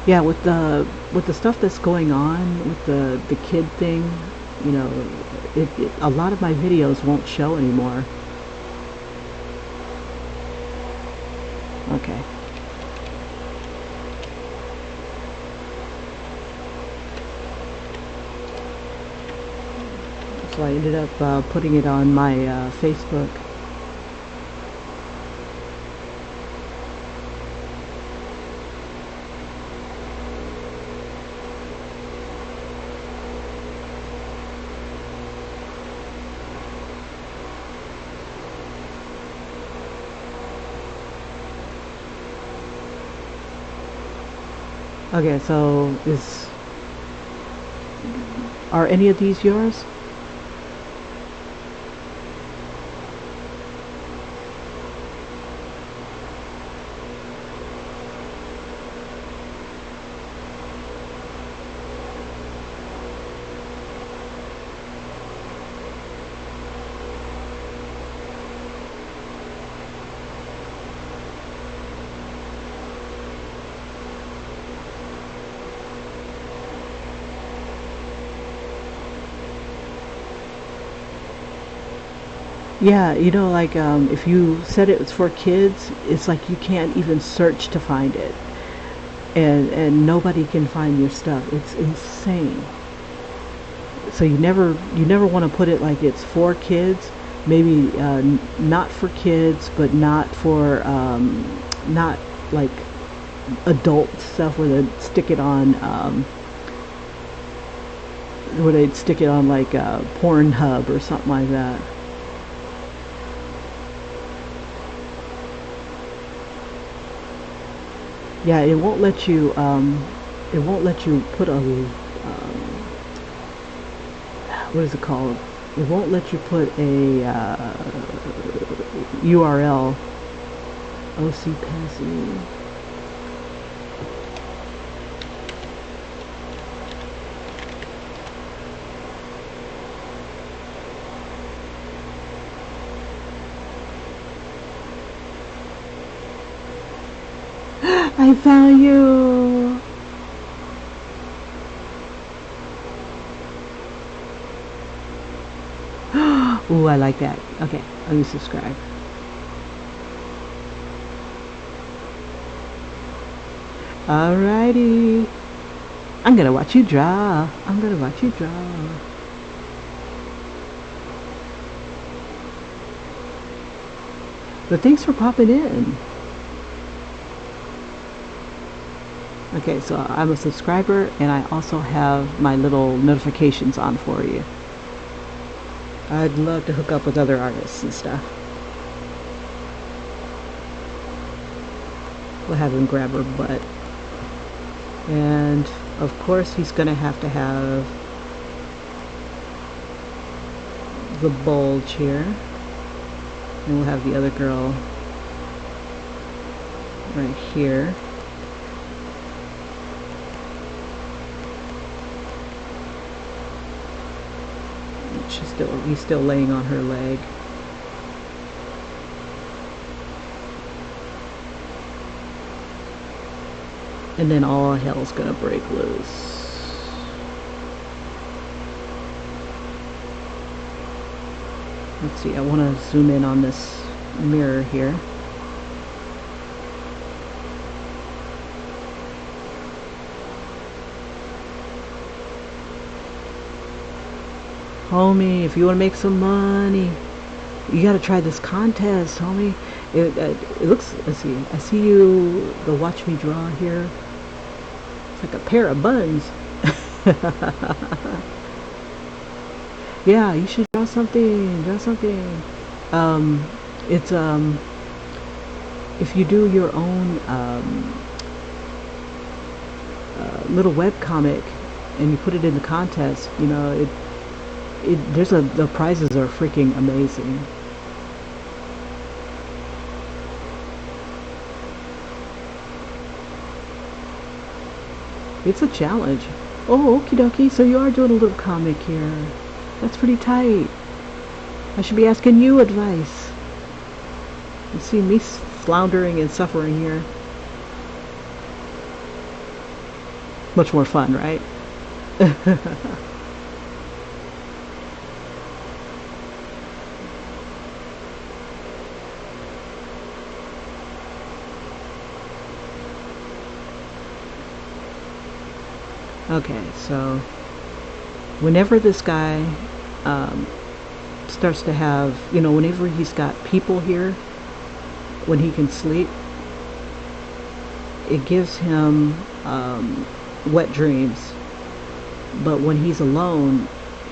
Yeah, with the stuff that's going on with the kid thing, you know, a lot of my videos won't show anymore. Okay. So I ended up putting it on my Facebook. Okay, so are any of these yours? Yeah, like if you said it was for kids, it's like you can't even search to find it, and nobody can find your stuff. It's insane. So you never want to put it like it's for kids. Maybe not for kids, but not like adult stuff where they stick it on where they'd stick it on like Pornhub or something like that. Yeah, it won't let you. It won't let you put a. What is it called? It won't let you put a URL. OC Passy. I found you. Ooh, I like that. Okay, let me subscribe. Alrighty. I'm gonna watch you draw. I'm gonna watch you draw. But thanks for popping in. Okay, so I'm a subscriber, and I also have my little notifications on for you. I'd love to hook up with other artists and stuff. We'll have him grab her butt. And, of course, he's going to have the bulge here. And we'll have the other girl right here. He's still laying on her leg. And then all hell's gonna break loose. Let's see, I want to zoom in on this mirror here. Homie, if you want to make some money, you gotta try this contest, homie. It looks, let's see, I see you, the watch me draw here. It's like a pair of buns. Yeah, you should draw something, it's, if you do your own, little web comic and you put it in the contest, you know, the prizes are freaking amazing. It's a challenge. Oh, okie dokie, so you are doing a little comic here. That's pretty tight. I should be asking you advice. You see me floundering and suffering here. Much more fun, right? Okay, so whenever this guy starts to have, you know, whenever he's got people here, when he can sleep, it gives him wet dreams. But when he's alone,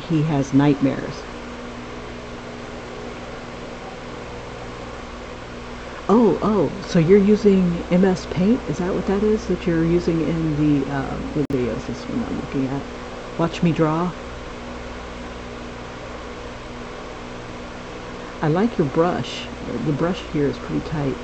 he has nightmares. Oh, so you're using MS Paint? Is that what that is that you're using in the videos? This one I'm looking at. Watch me draw. I like your brush. The brush here is pretty tight.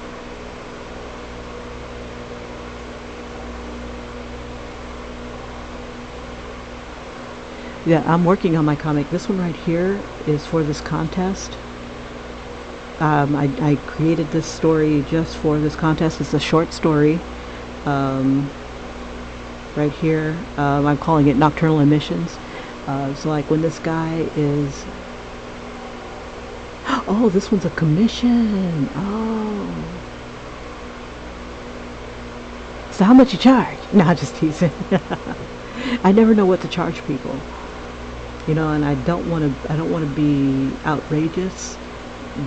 Yeah, I'm working on my comic. This one right here is for this contest. I created this story just for this contest. It's a short story. Right here, I'm calling it Nocturnal Emissions. So like when this guy is... Oh, this one's a commission. Oh. So how much you charge? Nah, just teasing. I never know what to charge people. You know, and I don't want to be outrageous,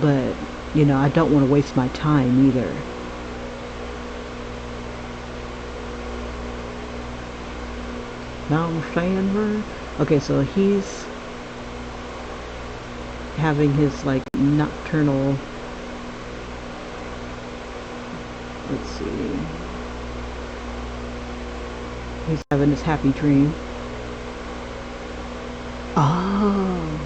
but you know, I don't want to waste my time either. Now I'm saying her. Okay, so he's having his like nocturnal. Let's see. He's having his happy dream. Oh,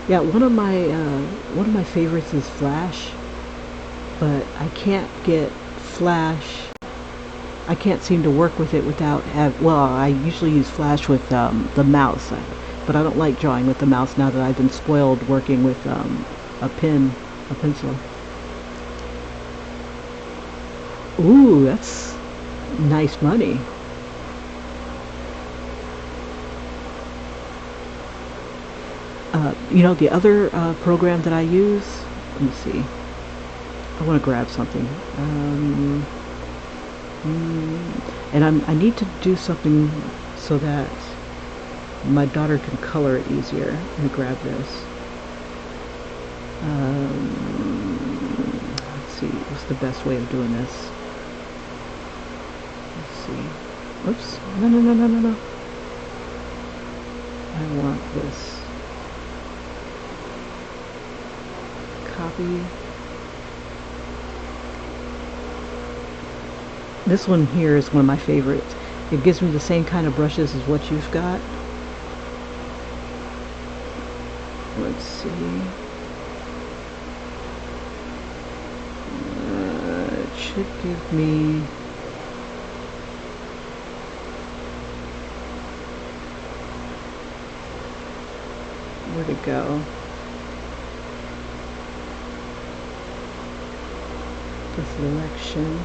yeah. One of my favorites is Flash, but I can't get Flash. I can't seem to work with it without well, I usually use Flash with the mouse, but I don't like drawing with the mouse now that I've been spoiled working with a pencil. Ooh, that's nice money. You know, the other program that I use, let me see. I want to grab something. And I need to do something so that my daughter can color it easier. Let me grab this. see what's the best way of doing this. Let's see. Oops. No, no, no, no, no, no. I want this. Copy. This one here is one of my favorites. It gives me the same kind of brushes as what you've got. Let's see. It should give me... Where'd it go? The selection.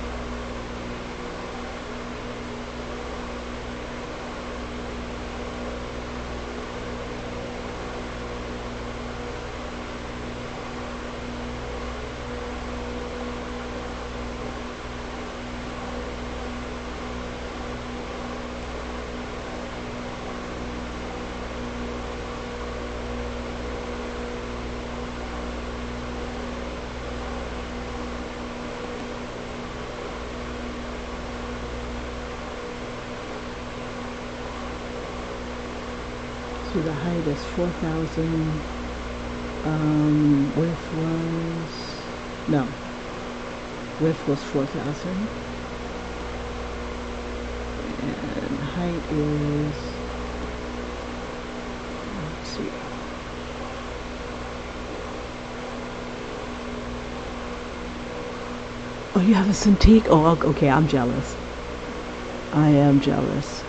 So the height is 4,000. Width was... No. Width was 4,000. And height is... Let's see. Oh, you have a Cintiq? Oh, okay, I'm jealous. I am jealous.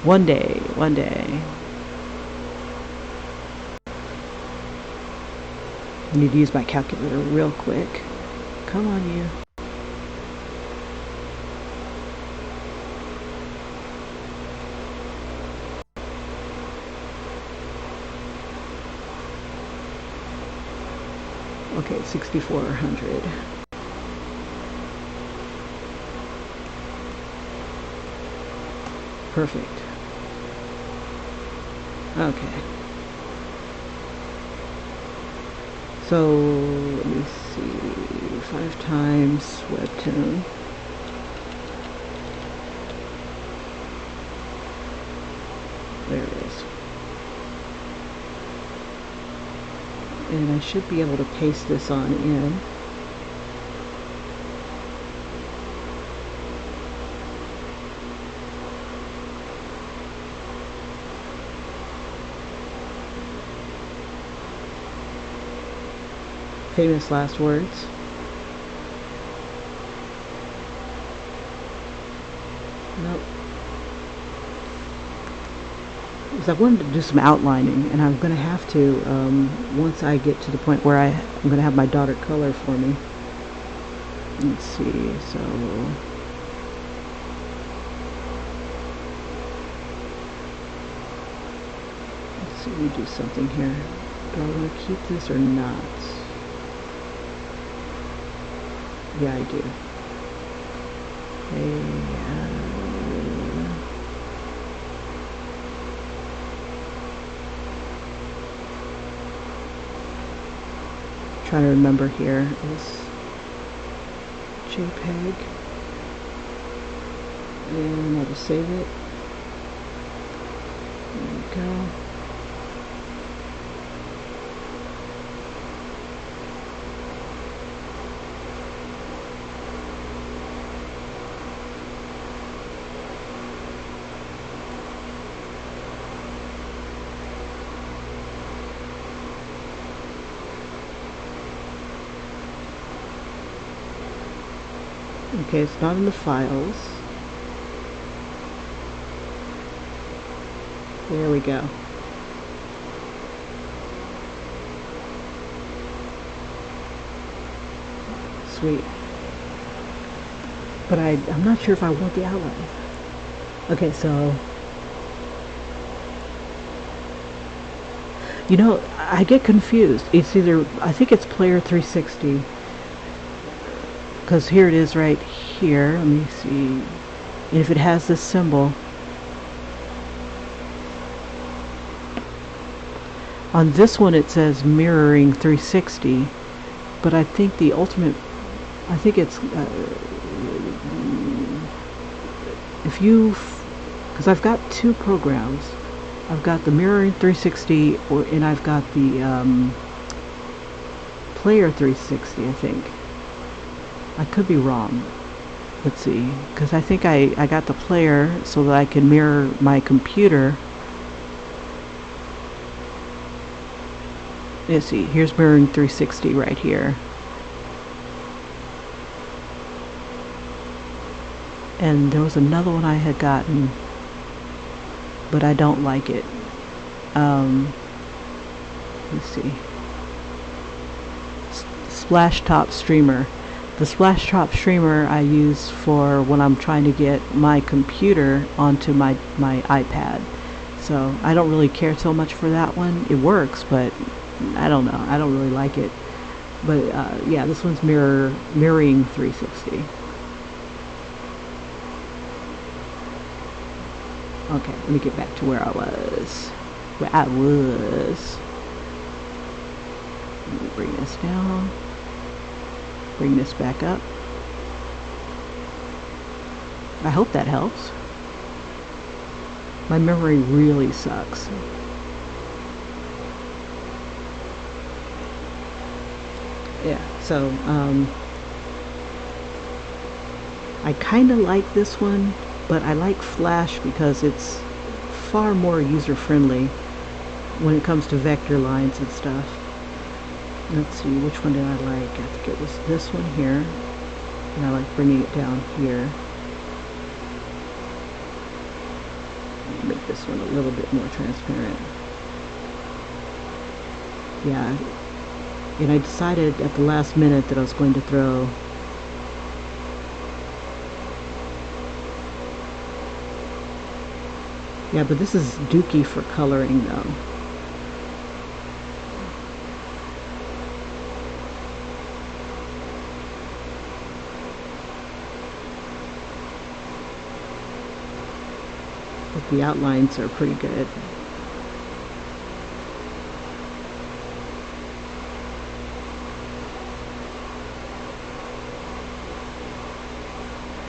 One day, one day. I need to use my calculator real quick. Come on, you. Okay, 6,400. Perfect. Okay. So, let me see. 5 times Webtoon. There it is. And I should be able to paste this on in. Famous last words. Nope. Because I wanted to do some outlining, and I'm going to have to, once I get to the point where I'm going to have my daughter color for me. Let's see, so... Let's see, we do something here. Do I want to keep this or not? Yeah, I do. Okay, trying to remember here is JPEG, and I'll just save it. There we go. Okay, it's not in the files. There we go. Sweet. But I'm not sure if I want the outline. Okay, so... You know, I get confused. It's either... I think it's Player 360. Because here it is right here. Let me see. And if it has this symbol on this one, it says mirroring 360, but I think the ultimate, I think it's, if you, because I've got two programs. I've got the Mirroring 360, and I've got the Player 360, I think. I could be wrong. Let's see, because I think I got the Player so that I can mirror my computer. Let's see, here's Mirroring 360 right here. And there was another one I had gotten, but I don't like it. Let's see. Splash Top Streamer. The Splash Top Streamer I use for when I'm trying to get my computer onto my iPad. So I don't really care so much for that one. It works, but I don't know. I don't really like it. But yeah, this one's Mirroring 360. Okay, let me get back to where I was. Let me bring this down. Bring this back up. I hope that helps. My memory really sucks. Yeah, so I kind of like this one, but I like Flash because it's far more user-friendly when it comes to vector lines and stuff. Let's see, which one did I like? I think it was this one here, and I like bringing it down here. Make this one a little bit more transparent. Yeah, and I decided at the last minute that I was going to throw yeah, but this is Dookie for coloring though. But the outlines are pretty good.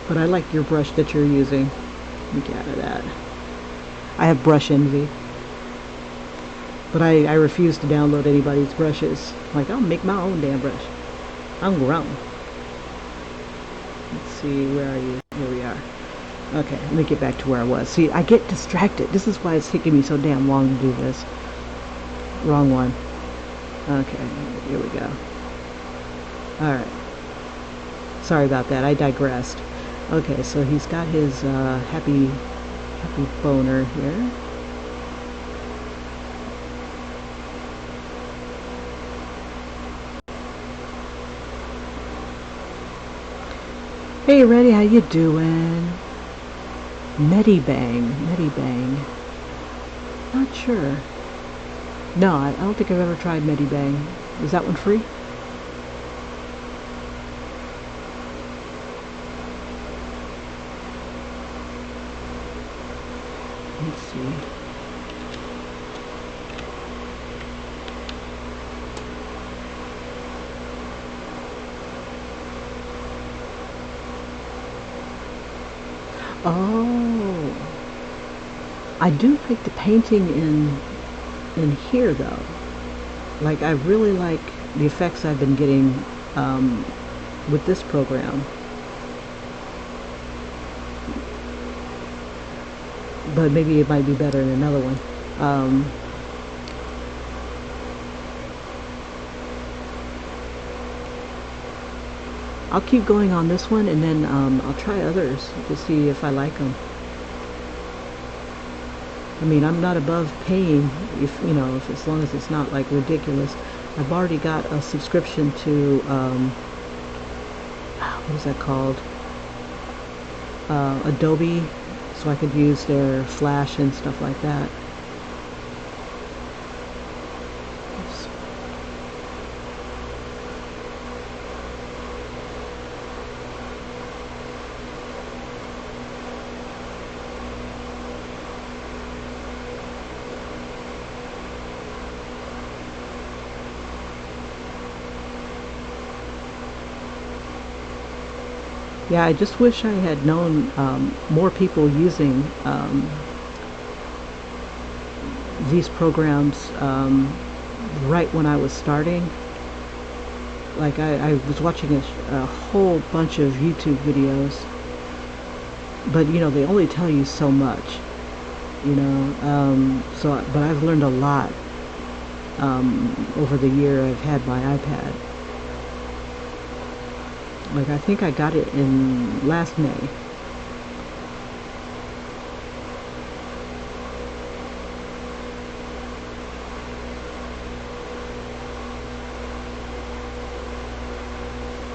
But I like your brush that you're using. Let me get out of that. I have brush envy. But I refuse to download anybody's brushes. Like, I'll make my own damn brush. I'm grown. Let's see, where are you? Here we are. Okay, let me get back to where I was. See, I get distracted. This is why it's taking me so damn long to do this. Wrong one. Okay, here we go. Alright. Sorry about that, I digressed. Okay, so he's got his happy boner here. Hey Reddy, how you doing? Medibang. Not sure. No, I don't think I've ever tried Medibang. Is that one free? Let's see. Oh, I do like the painting in here though. Like I really like the effects I've been getting with this program. But maybe it might be better in another one. I'll keep going on this one, and then I'll try others to see if I like them. I mean, I'm not above paying, if you know, if as long as it's not like ridiculous. I've already got a subscription to what is that called? Adobe, so I could use their Flash and stuff like that. Oops. Yeah, I just wish I had known more people using these programs right when I was starting. Like I was watching a whole bunch of YouTube videos, but you know they only tell you so much, you know. But I've learned a lot over the year I've had my iPad. Like I think I got it in last May.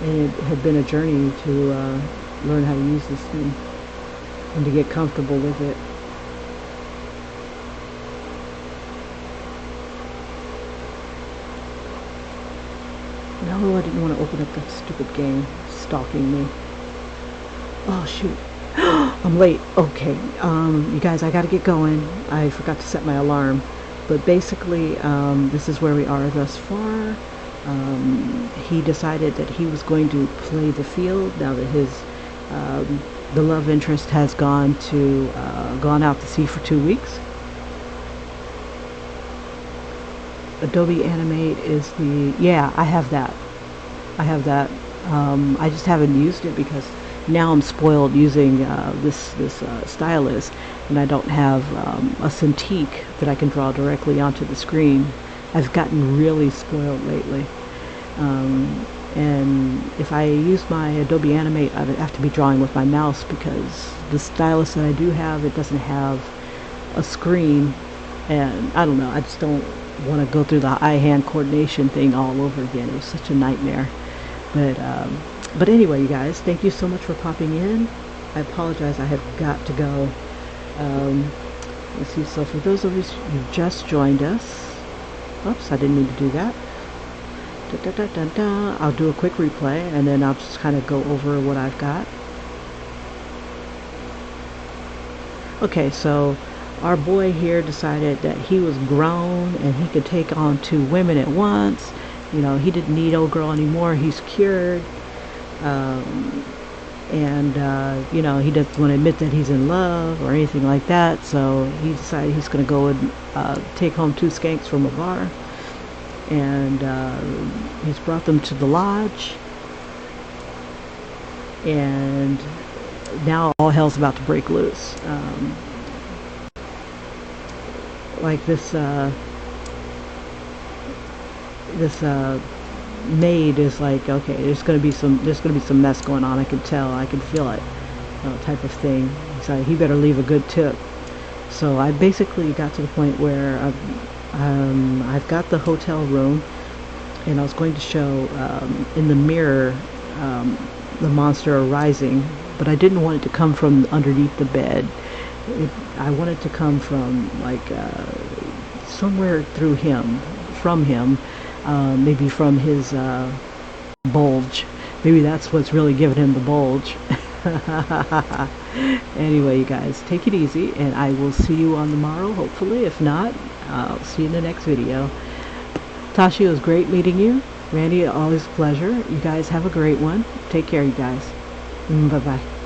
And it had been a journey to learn how to use this thing and to get comfortable with it. No, I didn't want to open up that stupid game. Stalking me. Oh, shoot. I'm late. Okay. You guys, I gotta get going. I forgot to set my alarm. But basically, this is where we are thus far. He decided that he was going to play the field now that his the love interest has gone out to sea for 2 weeks. Adobe Animate is I have that. I just haven't used it because now I'm spoiled using this stylus, and I don't have a Cintiq that I can draw directly onto the screen. I've gotten really spoiled lately. And if I use my Adobe Animate, I would have to be drawing with my mouse because the stylus that I do have, it doesn't have a screen, and I don't know, I just don't want to go through the eye-hand coordination thing all over again. It was such a nightmare. But anyway, you guys, thank you so much for popping in. I apologize, I have got to go. Let's see, so for those of you who just joined us, oops, I didn't mean to do that. I'll do a quick replay and then I'll just kind of go over what I've got. Okay, so our boy here decided that he was grown and he could take on 2 women at once. You know, he didn't need old girl anymore. He's cured. You know, he doesn't want to admit that he's in love or anything like that. So he decided he's going to go and take home 2 skanks from a bar. And he's brought them to the lodge. And now all hell's about to break loose. Like this maid is like, okay, there's gonna be some mess going on. I can tell, I can feel it, type of thing. So he better leave a good tip. So I basically got to the point where I've got the hotel room, and I was going to show in the mirror the monster arising, but I didn't want it to come from underneath the bed. I wanted to come from like somewhere through him, from him, maybe from his bulge. Maybe that's what's really giving him the bulge. Anyway, you guys, take it easy, and I will see you on the morrow, hopefully. If not, I'll see you in the next video. Tashi, it was great meeting you. Randy, always a pleasure. You guys have a great one. Take care, you guys. Bye-bye.